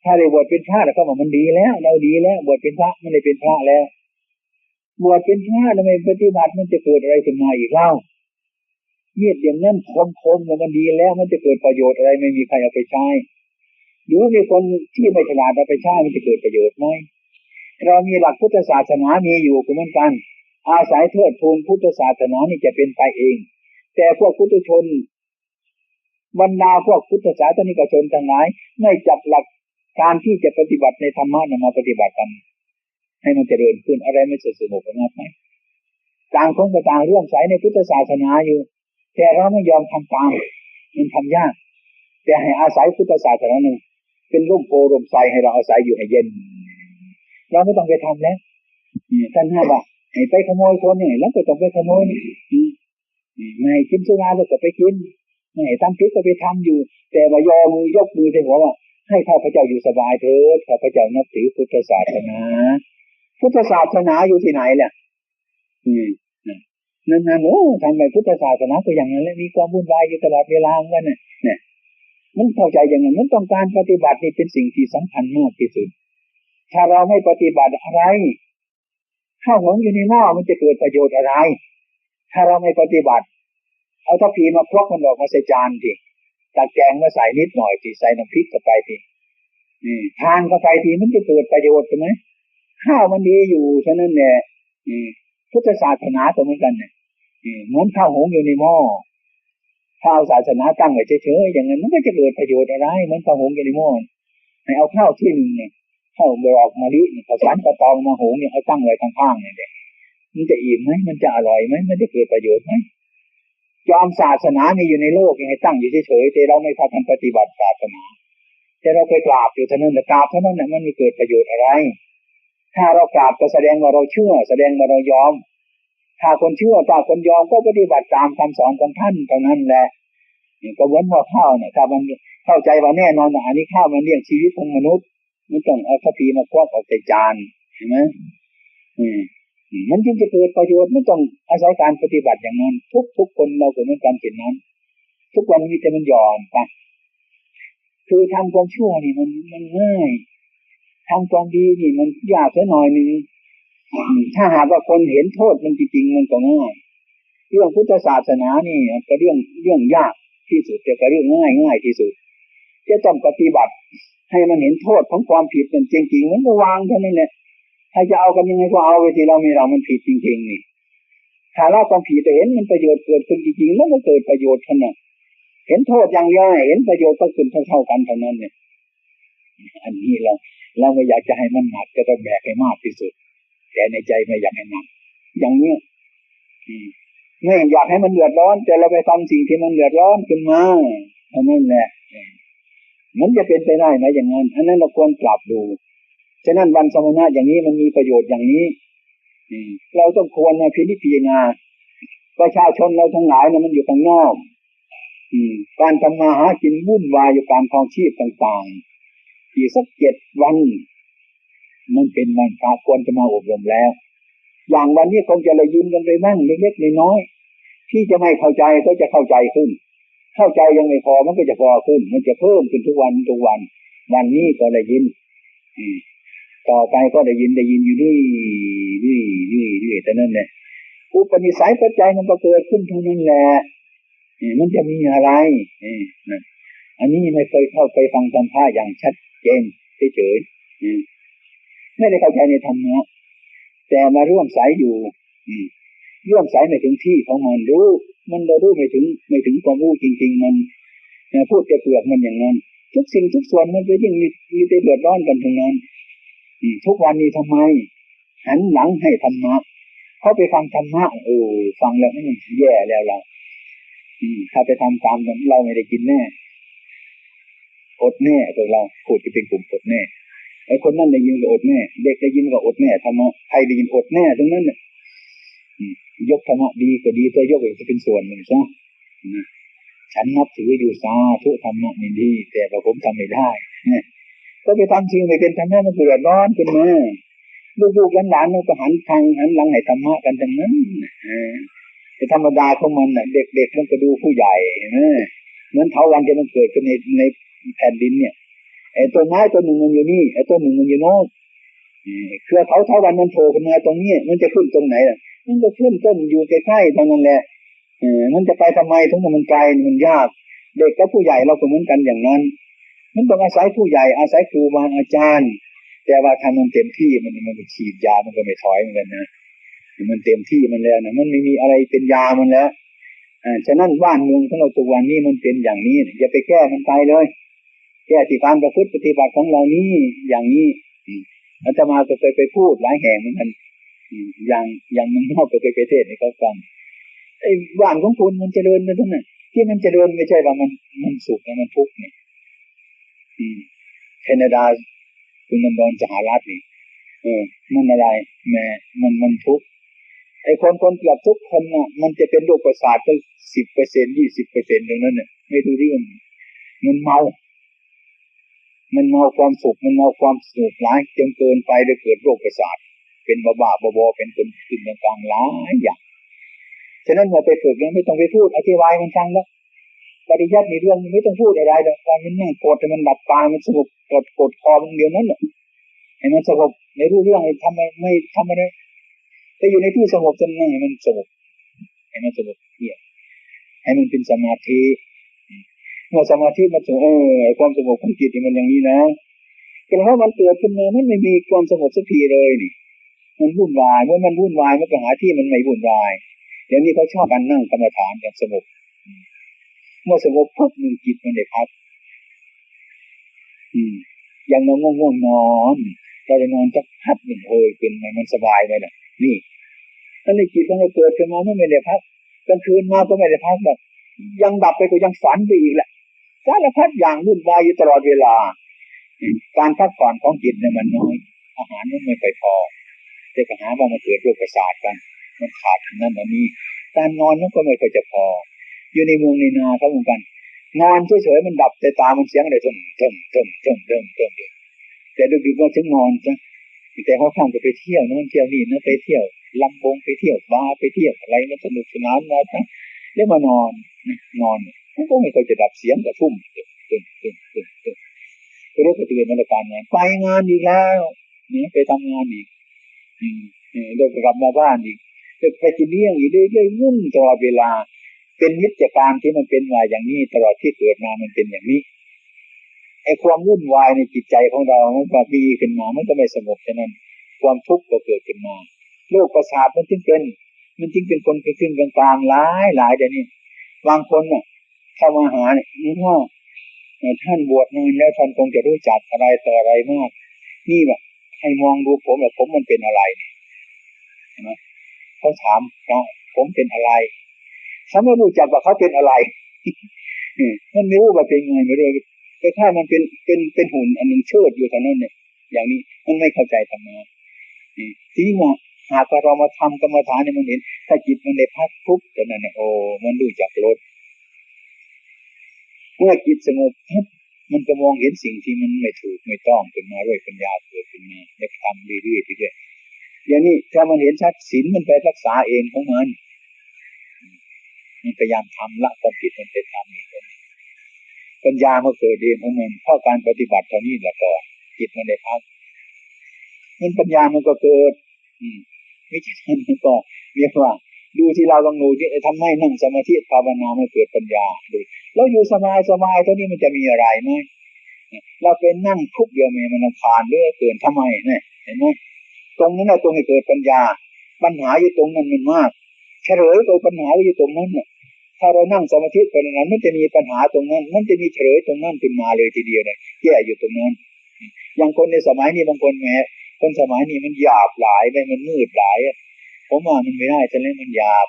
ถ้าได้บวชเป็นพระแล้วก็มันดีแล้วเราดีแล้วบวชเป็นพระไม่ได้เป็นพระแล้วบวชเป็นพระทำไมปฏิบัติมันจะเกิดอะไรขึ้นมาอีกเล่ามีดอย่างนั้นคมๆมันดีแล้วมันจะเกิดประโยชน์อะไรไม่มีใครเอาไปใช้หรือมีคนที่ไม่ฉลาดเอาไปใช้มันจะเกิดประโยชน์ไหมเรามีหลักพุทธศาสนามีอยู่เหมือนกันอาศัยเทิดทูนพุทธศาสนานี่จะเป็นไปเองแต่พวกพุทธชนบรรดาพวกพุทธศาสนิกชนทั้งหลายไม่จับหลักการที่จะปฏิบัติในธรรมะมาปฏิบัติกันให้มันเจริญขึ้นอะไรไม่สนุกนะไหมต่างคนก็ต่างเรื่องใสในพุทธศาสนาอยู่แต่เราไม่ยอมทำตามมันทำยากแต่ให้อาศัยพุทธศาสนาหนึ่งเป็นร่มโพร่มไทรให้เราอาศัยอยู่ให้เย็นเราไม่ต้องไปทำแล้วท่านห้ามว่าให้ไปขโมยคนเนี่ยแล้วก็ต้องไปขโมยไม่กินสุราแล้วก็ไปกินไม่ทำผิดก็ไปทำอยู่แต่ว่ายอมยกมือใส่หัวว่าให้ข้าพเจ้าอยู่สบายเถิดข้าพเจ้านับถือพุทธศาสนาพุทธศาสนาอยู่ที่ไหนแหละนั่นทำไมพุทธศาสนาก็อย่างนั้นแล้วมีความวุ่นวายอยู่ตลอดเวลาเหมือนกันเนี่ยมันเข้าใจอย่างนั้นมันต้องการปฏิบัตินี่เป็นสิ่งที่สำคัญมากที่สุดถ้าเราไม่ปฏิบัติอะไรข้าวหอมอยู่ในหม้อมันจะเกิดประโยชน์อะไรถ้าเราไม่ปฏิบัติเอาทัพพีมาพลอกมันออกมาใส่จานทีตักแกงมาใส่นิดหน่อยทีใส่น้ำพริกเข้าไปทีทานเข้าไปทีมันจะเกิดประโยชน์ใช่ไหมข้าวมันดีอยู่ฉะนั้นเนี่ยพุทธศาสนาก็เหมือนกันเนี่ยเหมือนข้าวหงอยู่ในหม้อข้าวศาสนาตั้งไว้เฉยๆอย่างนั้นมันก็จะเกิดประโยชน์อะไรเหมือนข้าวหงอยู่ในหม้อให้เอาข้าวที่หนึ่งเนี่ยข้าวดอกมะลิข้าวสารกระตองมาหงเนี่ยเอาตั้งไว้ข้างๆเนี่ยมันจะอิ่มไหมมันจะอร่อยไหมมันจะเกิดประโยชน์ไหมจอมศาสนามีอยู่ในโลกยังให้ตั้งอยู่เฉยๆแต่เราไม่พากันปฏิบัติศาสนาแต่เราไปกราบอยู่เท่านั้นแต่กราบเท่านั้นเนี่ยมันไม่เกิดประโยชน์อะไรถ้าเรากราบก็แสดงว่าเราเชื่อแสดงว่าเรายอมถ้าคนเชื่อถ้าคนยอมก็ปฏิบัติตามคำสอนของท่านเท่านั้นแหละก็เหมือนว่าข้าวเนี่ยถ้ามันเข้าใจว่าแน่นอนว่าอันนี้ข้าวมันเลี้ยงชีวิตของมนุษย์มันต้องเอาทัพพีมาครอบออกจากจานเห็นไหม มันจึงจะเกิดประโยชน์ไม่ต้องอาศัยการปฏิบัติอย่างนั้นทุกคนเราก็เหมือนกันเช่นนั้นทุกวันนี้แต่มันหย่อนไปคือทำความชั่วนี่มันง่ายทำความดีนี่มันยากแค่หน่อยนึงถ้าหากว่าคนเห็นโทษมันจริงๆมันก็ง่ายเรื่องพุทธศาสนานี่ก็เรื่องยากที่สุดแต่ก็เรื่องง่ายที่สุดจะต้องปฏิบัติให้มันเห็นโทษของความผิดนั่นจริงๆมันก็วางเท่านั้นแหละถ้าจะเอากันยังไงก็เอาไปที่เราไม่เรามันผิดจริงๆนี่ถ้าเราความผิดแต่เห็นมันประโยชน์เกิดขึ้นจริงๆแล้วมันเกิดประโยชน์ขนาดเห็นโทษอย่างย่อยเห็นประโยชน์ก็ขึ้นเท่ากันเท่านั้นเนี่ยอันนี้เราไม่อยากจะให้มันหนักจะต้องแบกให้มากที่สุดแต่ในใจไม่อยากให้หนักอย่างนี้ไม่อยากให้มันเดือดร้อนแต่เราไปทำสิ่งที่มันเดือดร้อนขึ้นมาเท่านั้นแหละมันจะเป็นไปได้ไหมอย่างนั้นอันนั้นเราควรปรับดูฉะนั้นวันสมณะอย่างนี้มันมีประโยชน์อย่างนี้เราต้องควรมาพิจารณาประชาชนเราทั้งหลายเนี่ยมันอยู่ข้างนอกการทำมาหากินวุ่นวายอยู่การครองชีพต่างๆอีกสัก7 วันมันเป็นวันพระควรจะมาอบรมแล้วอย่างวันนี้คงจะเลยยืนกันไปบ้างเล็กๆน้อยๆที่จะไม่เข้าใจก็จะเข้าใจขึ้นเข้าใจยังไม่พอมันก็จะพอขึ้นมันจะเพิ่มขึ้นทุกวันวันนี้ก็ได้ยินต่อไปก็ได้ยินอยู่นี่แต่นั่นแหละอุปนิสัยปัจจัยมันก็เกิดขึ้นเท่านั้นแหละมันจะมีอะไรอันนี้ไม่เคยเข้าไปฟังธรรมะอย่างชัดเจนเฉยๆไม่ได้เข้าใจในธรรมะแต่มาร่วมสายอยู่ร่วมสายไม่ถึงที่ของมันรู้ไม่ถึงความรู้จริงๆมันพูดแต่เปลือกมันอย่างนั้นทุกสิ่งทุกส่วนมันจะยิ่งมีแต่เดือดร้อนกันทั้งนั้นทุกวันนี้ทำไมหันหลังให้ธรรมะเขาไปฟังธรรมะฟังแล้วแย่แล้วเราถ้าไปทำตามนั้นเราไม่ได้กินแน่อดแน่ตัวเราพูดจะเป็นกลุ่มอดแน่ไอ้คนนั้นได้ยินก็อดแน่เด็กได้ยินก็อดแน่ธรรมะใครได้ยินอดแน่ทั้งนั้นเนี่ยยกธรรมะดีก็ดีแต่ยกอีกจะเป็นส่วนหนึ่งซะฉันนับถืออยู่สาธุธรรมะนี่ดีแต่ว่าผมทำไม่ได้ก็ไปทำสิ่งไม่เป็นธรรมะมันเดือดร้อนขึ้นมาลูกๆหลานๆมันก็หันหลังให้ธรรมะกันทั้งนั้นแต่ธรรมดาของมันน่ะเด็กๆมันก็ดูผู้ใหญ่เหมือนเถาวัลย์ที่มันเกิดขึ้นในแผ่นดินเนี่ยไอ้ต้นไม้ต้นหนึ่งมันอยู่นี่ไอ้ต้นหนึ่งมันอยู่โน่นเครือเถาวัลย์มันโผล่ขึ้นมาตรงนี้มันจะขึ้นตรงไหนล่ะมันก็ขึ้นต้นอยู่ใกล้ๆตรงนั้นแหละมันจะไปทำไมถึงมันไกลมันยากเด็กกับผู้ใหญ่เราก็เหมือนกันอย่างนั้นมันต้องอาศัยผู้ใหญ่อาศัยครูบาอาจารย์แต่ว่าถ้ามันเต็มที่มันฉีดยามันก็ไม่ถอยเหมือนกันนะมันเต็มที่มันแล้วนะมันไม่มีอะไรเป็นยามันแล้วฉะนั้นบ้านเมืองของเราทุกวันนี้มันเป็นอย่างนี้อย่าไปแก้มันไปเลยแก้ที่การประพฤติปฏิบัติของเรานี่อย่างนี้อาตมาก็เคยไปพูดหลายแห่งเหมือนกันอย่างมันนอกก็เคยไปเทศน์ให้เขาฟังไอ้บ้านของคุณมันเจริญไปทั้งนั้นที่มันเจริญไม่ใช่ว่ามันสุขมันทุกข์นี่แคนาดาคุณมันโดนสหรัฐนี่มันอะไรแม่มันทุกข์ไอ้คนเกือบทุกคนน่ะมันจะเป็นโรคประสาทตั้ง 10% 20% ตรงนั้นน่ะไม่รู้เรื่องมันเมาความสุขมันเมาความสนุกหลายจนเกินไปเลยเกิดโรคประสาทเป็นบ้าบอเป็นคนขึ้นกลางหลายอย่างฉะนั้นเมื่อไปฝึกเนี่ยไม่ต้องไปพูดอธิบายมันฟังแล้วปริยัติในเรื่องไม่ต้องพูดอะไรเลยความมันนั่งกดให้มันดับตามันสงบกดคอมันเดียวนั้นแหละให้มันสงบในรู้เรื่องทำไม่ทำอะไรแต่อยู่ในที่สงบจนนั่งให้มันสงบเนี่ยให้มันเป็นสมาธิเมื่อสมาธิมันความสงบของจิตมันอย่างนี้นะแต่ถ้ามันเกิดขึ้นมามันไม่มีความสงบสักทีเลยนี่มันวุ่นวายเมื่อมันวุ่นวายมันก็หาที่มันไม่วุ่นวายอย่างนี้เขาชอบการนั่งกรรมฐานอย่างสงบเมื่อสงบปุ๊บมันจิตมันได้พักอย่างนอนง่วงนอนเราจะนอนสักพักหนึ่งเป็นมันสบายเลยน่ะนี่ถ้าในจิตของเราเกิดขึ้นมาไม่ได้พักกลางคืนมาก็ไม่ได้พักแบบยังดับไปก็ยังฝันไปอีกแหละสารพัดอย่างวุ่นวายอยู่ตลอดเวลาการพักผ่อนของจิตเนี่ยมันน้อยอาหารมันไม่ไปพอแต่ปัญหาว่ามันเกิดโรคประสาทกันมันขาดนั่นอันนี้การนอนมันก็ไม่ค่อยจะพออยู่ในเมืองในนาเขาเหมือนกันนอนเฉยๆมันดับแต่ตามันเสียงอะไรตึ้มแต่ดึกๆก็ถึงนอนจ้ะแต่เขาข้ามก็ไปเที่ยวนั่นเที่ยวนี่นะไปเที่ยว ลำวงไปเที่ยวบาร์ไปเที่ยวอะไรมันสนุกสนานมาทั้งแล้วมานอนมันก็ไม่เคยจะดับเสียงกระทุ่มตึ้งไปรถกระเตือนมาการงานไปงานอีกแล้วนี่ไปทำงานอีกเดี๋ยวกลับมาบ้านอีกเดี๋ยวไปกินเลี้ยงอยู่เรื่อยๆวุ่นตลอดเวลาเป็นนิจการที่มันเป็นมาอย่างนี้ตลอดที่เกิดมามันเป็นอย่างนี้ไอ้ความวุ่นวายในจิตใจของเรามันก็มีขึ้นมามันก็ไม่สงบฉะนั้นความทุกข์ก็เกิดขึ้นมาโรคประสาทมันจึงเป็นคนขึ้นกลางๆหลายเดี๋ยวนี้บางคนน่ะเข้ามาหาเนี่ยนึกว่าท่านบวชนานแล้วท่านคงจะรู้จักอะไรต่ออะไรมากนี่แบบให้มองดูผมแบบผมมันเป็นอะไรเห็นไหมเขาถามว่าผมเป็นอะไรฉันไม่รู้จักว่าเขาเป็นอะไรมันไม่รู้ว่าเป็นไงไม่รู้แต่ถ้ามันเป็นหุ่นอันหนึ่งเชิดอยู่เท่านั้นเนี่ยอย่างนี้มันไม่เข้าใจธรรมะทีนี้ว่าหากเรามาทำกรรมฐานเนี่ยมันเห็นถ้าจิตมันได้พักทุกข์แต่นั้นเนี่ยโอ้มันรู้จักลดเมื่อจิตสงบมันก็มองเห็นสิ่งที่มันไม่ถูกไม่ต้องขึ้นมาด้วยปัญญาเกิดขึ้นมาได้ทำเรื่อยๆอย่างนี้ถ้ามันเห็นชัดศีลมันไปรักษาเองของมันพยายามทำละความผิดมันไปทำเองปัญญามันเกิดเองของมันเพราะการปฏิบัติเท่านี้แหละก็จิตมันได้พักมันปัญญามันก็เกิดไม่ใช่มันก็เรียกว่าดูที่เราลองดูที่ทำไมนั่งสมาธิภาวนาไม่เกิดปัญญาดูเราอยู่สบายเท่านี้มันจะมีอะไรไหมเราเป็นนั่งทุกเดียวมันรำคาญเรื่อยเกินทำไมเนี่ยเห็นไหมตรงนั้นแหละตรงให้เกิดปัญญาปัญหาอยู่ตรงนั้นมันมากเฉลยตัวปัญหาอยู่ตรงนั้นเนี่ยถ้าเรานั่งสมาธิไปนั้นมันจะมีปัญหาตรงนั้นมันจะมีเฉลยตรงนั้นขึ้นมาเลยทีเดียวเลยแก้อยู่ตรงนั้นอย่างคนในสมัยนี้บางคนแม้คนสมัยนี้มันหยาบหลายไปมันมืดหลายผมว่ามันไม่ได้ฉะนั้นมันหยาบ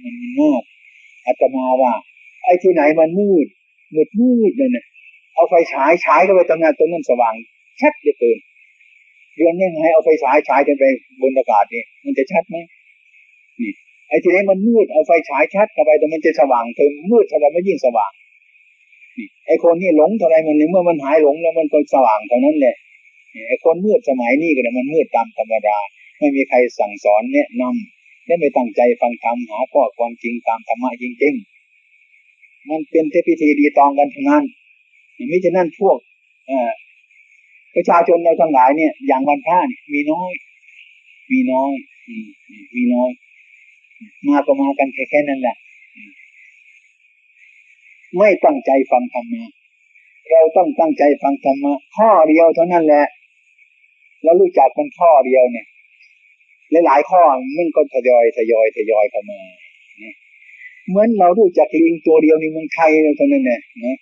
มันมากอาตมาว่าไอ้ที่ไหนมันมืดเนี่ยเอาไฟฉายเข้าไปตรงนั้นสว่างชัดเหลือเกินเรื่องยังไงเอาไฟฉายกันไปบนอากาศนี่มันจะชัดไหมนี่ไอ้ที่ไหนมันมืดเอาไฟฉายชัดเข้าไปแต่มันจะสว่างเติมมืดเท่าไรมันยิ่งสว่างนี่ไอ้คนนี่หลงเท่าไรมันเมื่อมันหายหลงแล้วมันก็สว่างเท่านั้นแหละไอ้คนมืดสมัยนี้ก็เนี่ยมันมืดตามธรรมดาไม่มีใครสั่งสอนแนะนำและไม่ตั้งใจฟังธรรมหาข้อความจริงตามธรรมะจริงๆมันเป็นเทพิธีดีตองกันทั้งนั้นมิฉะนั้นพวกประชาชนเราทั้งหลายเนี่ยอย่างวันพระนี่มีน้อยมาก็มากันแค่นั้นแหละไม่ตั้งใจฟังธรรมะเราต้องตั้งใจฟังธรรมะข้อเดียวเท่านั้นแหละแล้วรู้จักมันข้อเดียวเนี่ยหลายๆข้อมันก็ทยอยเข้ามาเหมือนเรารู้จักลิงตัวเดียวในเมืองไทยเท่านั้นแหละนะ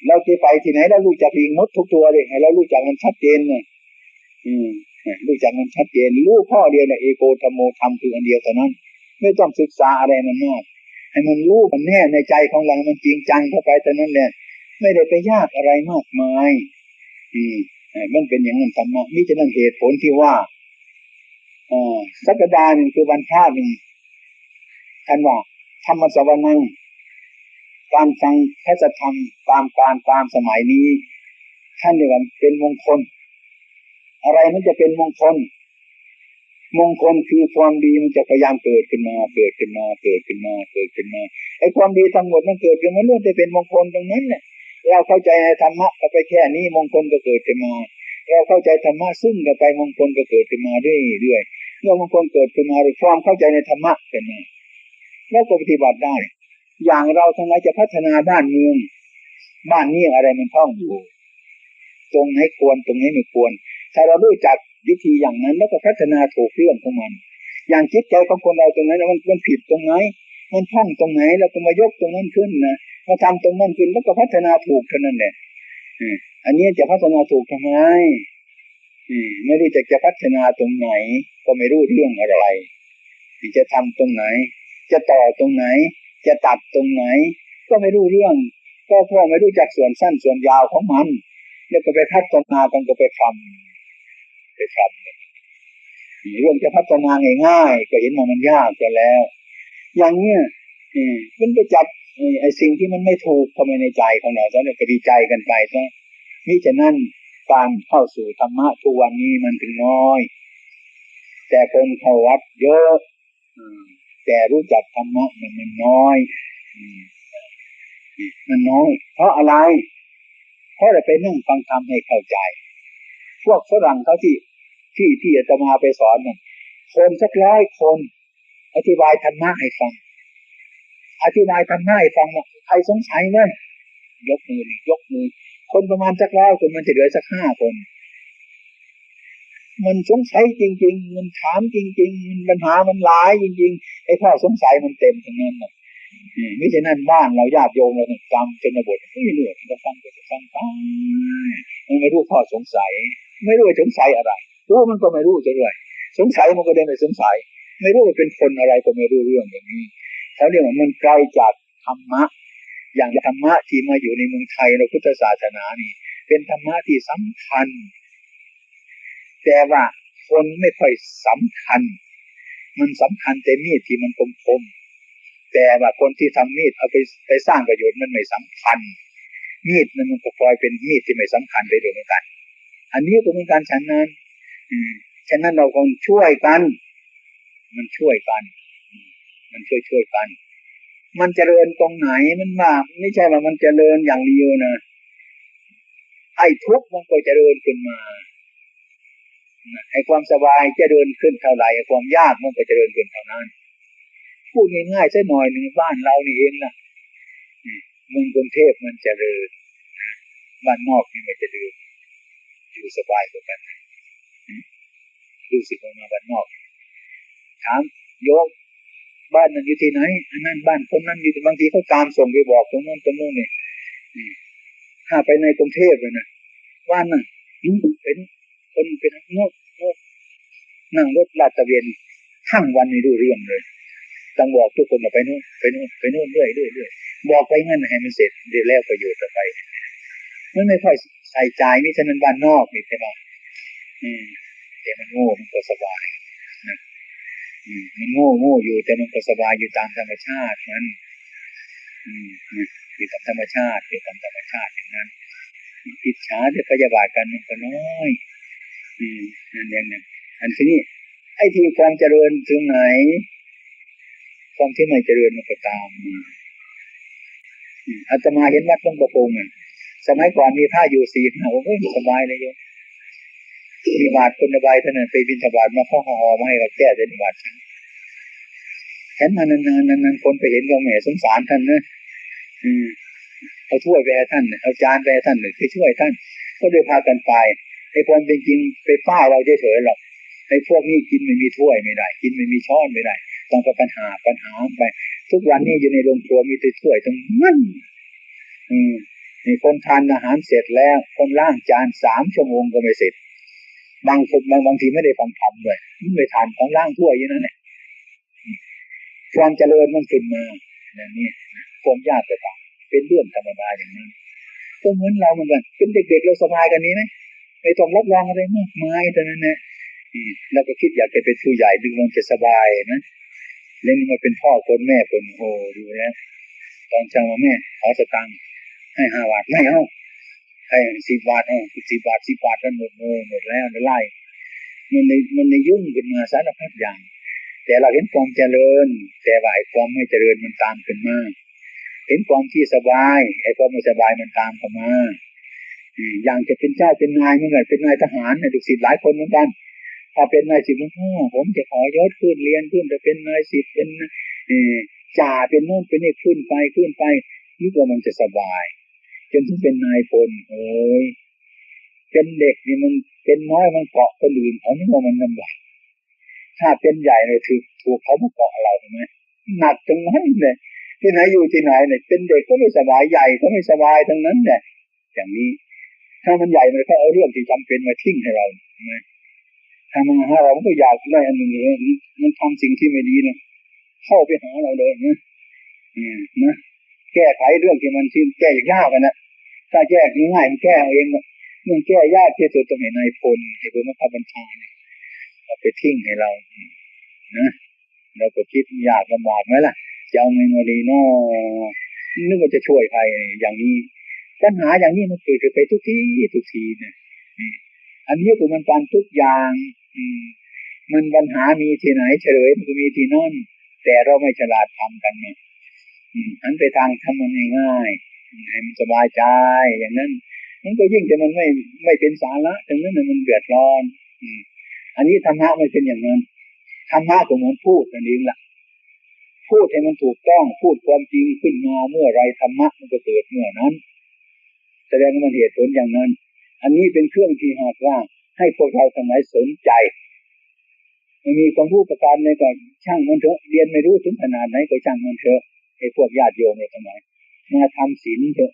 เราจะไปที่ไหนเรารู้จักลิงมดทุกตัวเลยให้เรารู้จักมันชัดเจนเนี่ยรู้จักมันชัดเจนรู้ข้อเดียวเนี่ยเอโกธรรมโมธรรมคืออันเดียวเท่านั้นไม่ต้องศึกษาอะไรมันมากให้มันรู้มันแน่ในใจของเรามันจริงจังเข้าไปเท่านั้นแหละไม่ได้ไปยากอะไรมากมายมันเป็นอย่างนั้นธรรมะมิฉะนั้นเหตุผลที่ว่าสัปดาห์หนึ่งคือวันพระหนึ่งท่านว่าธรรมสวนังการฟังพระธรรมตามการตามสมัยนี้ท่านเรียกว่าเป็นมงคลอะไรมันจะเป็นมงคลคือความดีมันจะพยายามเกิดขึ้นมาไอ้ความดีทั้งหมดมันเกิดขึ้นมาล้วนแต่เป็นมงคลตรงนั้นเนี่ยเราเข้าใจในธรรมะก็ไปแค่นี้มงคลก็เกิดขึ้นมาเราเข้าใจธรรมะซึ่งก็ไปมงคลก็เกิดขึ้นมาเรื่อยๆเมื่อมงคลเกิดขึ้นมาด้วยความเข้าใจในธรรมะขึ้นมาแล้วก็ปฏิบัติได้อย่างเราทั้งหลายจะพัฒนาด้านเมืองบ้านนี้อะไรมันท่องอยู่ตรงไหนควรตรงไหนไม่ควรถ้าเรารู้จักวิธีอย่างนั้นแล้วก็พัฒนาถูกเรื่องของมันอย่างจิตใจของคนเราตรงนั้นมันผิดตรงไหนมันท่องตรงไหนเราก็มายกตรงนั้นขึ้นนะมาทำตรงนั้นขึ้นแล้วก็พัฒนาถูกเท่านั้นแหละอันนี้จะพัฒนาถูกทำไมไม่รู้จะพัฒนาตรงไหนก็ไม่รู้เรื่องอะไรจะทำตรงไหนจะต่อตรงไหนจะตัดตรงไหนก็ไม่รู้เรื่องก็เพราะไม่รู้จักส่วนสั้นส่วนยาวของมันแล้วก็ไปพัฒนากันก็ไปทำเรื่องจะพัฒนาง่ายๆก็เห็นว่ามันยากกันแล้วอย่างเนี้ยมันไปจับไอ้สิ่งที่มันไม่ถูกเข้ามาในใจของเราแล้วก็ดีใจกันไปซะมิฉะนั้นการเข้าสู่ธรรมะทุกวันนี้มันถึงน้อย แต่คนเข้าวัดเยอะแต่รู้จักธรรมะมันน้อยมันน้อยเพราะอะไรเพราะเราไปนั่งฟังธรรมให้เข้าใจพวกฝรั่งเขาที่อาตมาไปสอนเนี่ยคนสัก100 คนอธิบายธรรมะให้ฟังอธิบายธรรมะให้ฟังนะใครสงสัยไหมยกมือคนประมาณสัก100 คนมันจะเหลือสัก5 คนมันสงสัยจริงๆมันถามจริงๆมันปัญหามันหลายจริงๆไอ้ข้อสงสัยมันเต็มทั้งนั้นน่ะไม่ใช่นั่นบ้านเราญาติโยมเราจำชนบทไม่เหนื่อยจะฟังไปมันไม่รู้ข้อสงสัยไม่รู้สงสัยอะไรรู้มันก็ไม่รู้จะด้วยสงสัยมันก็ได้ไม่สงสัยไม่รู้ว่าเป็นคนอะไรก็ไม่รู้เรื่องอย่างนี้เขาเรียกว่ามันไกลจากธรรมะอย่างธรรมะที่มาอยู่ในเมืองไทยในพุทธศาสนานี่เป็นธรรมะที่สำคัญแต่ว่าคนไม่ค่อยสำคัญมันสำคัญแต่มีดที่มันคมๆแต่ว่าคนที่ทำมีดเอาไปสร้างประโยชน์มันไม่สำคัญมีดมันก็ปล่อยเป็นมีดที่ไม่สำคัญไปด้วยเหมือนกันอันนี้ก็เป็นการฉะนั้นเราคงช่วยกันมันช่วยกันมันช่วยกันมันเจริญตรงไหนมันว่าไม่ใช่ว่ามันเจริญอย่างเดียวนะไอ้ทุกข์มันก็เจริญขึ้นมาไอ้ความสบายเจริญขึ้นเท่าไหร่ไอ้ความยากมันก็เจริญขึ้นเท่านั้นพูดง่ายๆซะหน่อยนึงบ้านเรานี่เองนะเมืองกรุงเทพมันเจริญบ้านนอกนี่ไม่เจริญอยู่สบายกว่ากันดูสิคนมาบ้านนอกถามโยมบ้านนั้นอยู่ที่ไหนอันนั้นบ้านคนนั้นอยู่บางทีเขาตามส่งไปบอกตรงนั้นตรงโน้นนี่ถ้าไปในกรุงเทพเลยนะบ้านนั้นเป็นคนเป็นนกนั่งรถลาดตระเวนทั้งวันไม่รู้เรื่องเลยต้องบอกทุกคนไปโน่นเรื่อยบอกไปงั้นให้มันเสร็จเดี๋ยวแล้วประโยชน์ต่อไปมันไม่ค่อยใส่ใจนี่ฉะนั้นบ้านนอกนี่ใช่ไหมแต่มันโง่มันก็สบายนะมันโง่อยู่แต่มันก็สบายอยู่ตามธรรมชาตินั้นอยู่ตามธรรมชาติอย่างนั้นอิจฉาจะพยาบาทกันมันก็น้อยนั่นอย่างนั้นอันนี้ไอ้ที่ความเจริญถึงไหนความที่ไม่เจริญมันก็ตามมาอาตมาเห็นวัดหลวงพ่อคงสมัยก่อนมีพระอยู่4-5 องค์สบายเลยโยมมีบาตรคนละใบเท่านั้นไปบิณฑบาตมาพ่อห่อมาให้เราแก้เส้นบาตรเห็นมานานคนไปเห็นก็แหมสงสารท่านนะเอาถ้วยไปให้ท่านเอาจานไปให้ท่านไปช่วยท่านก็เลยพากันไปไอ้ความเป็นจริงไปป้าเราเฉยๆหรอกไอ้พวกนี้กินไม่มีถ้วยไม่ได้กินไม่มีช้อนไม่ได้ต้องไปปัญหาไปทุกวันนี้อยู่ในโรงครัวมีแต่ถ้วยทั้งนั้นคนทานอาหารเสร็จแล้วคนล้างจาน3 ชั่วโมงก็ไม่เสร็จบางทีไม่ได้ฟังธรรมด้วยไม่ทานของล้างถ้วยอยู่นั่นแหละความเจริญมันขึ้นมาอย่างนี้ความยากต่างเป็นเรื่องธรรมดาอย่างนั้นก็เหมือนเราเหมือนกันเป็นเด็กๆเราสบายกันนี้ไหมไม่ต้องรับรองอะไรมากมายเท่านั้นแหละแล้วก็คิดอยากจะเป็นผู้ใหญ่ดึงลงจะสบายนะเล่นมาเป็นพ่อคนแม่คนโอ้ดูแล้วตอนเช้าแม่ขอสตังค์ให้5 บาทไม่เอาให้10 บาท10 บาทกันหมดแล้วไล่มันในยุ่งขึ้นมาสารพัดอย่างแต่เราเห็นความเจริญแต่ว่าไอ้ความไม่เจริญมันตามขึ้นมาเห็นความที่สบายไอ้ความไม่สบายมันตามเข้ามาอย่างจะเป็นเจ้าเป็นนายเหมือนกันเป็นนายทหารเนี่ยลูกศิษย์หลายคนเหมือนกันถ้าเป็นนายสิบผมจะขอยศขึ้นเรียนขึ้นจะเป็นนายสิบเป็นจ่าเป็นโน่นเป็นนี่ขึ้นไปนึกว่ามันจะสบายจนถึงเป็นนายพลโอ้ยเป็นเด็กนี่มันเป็นน้อยมันเกาะคนอื่นเขาไม่ว่ามันลำบากถ้าเป็นใหญ่เลยถูกเขามาเกาะเราใช่ไหมหนักตรงนั้นเลยที่ไหนอยู่ที่ไหนเนี่ยเป็นเด็กก็ไม่สบายใหญ่ก็ไม่สบายทั้งนั้นเนี่ยอย่างนี้ถ้ามันใหญ่มันก็เอาเรื่องที่จำเป็นมาทิ้งให้เราถ้ามันหาเราก็อยากได้อันนึงเลยมันทำสิ่งที่ไม่ดีนะเข้าไปหาเราเลยนะแก้ไขเรื่องที่มันที่แก้ยากกันนะถ้าแก้ง่ายมันแก้เองมันแก้ยากที่สุดตรงไหนนายพลไอ้พวกนักบัญชาเนี่ยเอาไปทิ้งให้เรานะเราก็คิดยากลำบากไหมล่ะจะเอาเงินมาดีเนาะนึกว่าจะช่วยใครอย่างนี้ปัญหาอย่างนี้มันเกิดไปทุกทีเนี่ยอันนี้ก็มันการทุกอย่าง มันปัญหามีที่ไหนเฉลยมันก็มีที่นั่นแต่เราไม่ฉลาดทำกันเนี่ยหันไปทางทำมันง่ายๆให้มันสบายใจอย่างนั้นมันก็ยิ่งแต่มันไม่เป็นสาระถึงนั้นมันเดือดร้อนอันนี้ธรรมะไม่เป็นอย่างนั้นธรรมะก็เหมือนพูดนั่นเองล่ะพูดให้มันถูกต้องพูดความจริงขึ้นมาเมื่อไรธรรมะมันก็เกิดเมื่อนั้นแสดงว่ามันเหตุผลอย่างนั้นอันนี้เป็นเครื่องที่หากว่าให้พวกเราทั้งหลายสนใจไม่มีความรู้ประการในก่อนช่างมันเถอะเรียนไม่รู้ถึงขนาดไหนก็ช่างมันเถอะไอ้พวกญาติโยมทั้งหลายมาทำศีลเถอะ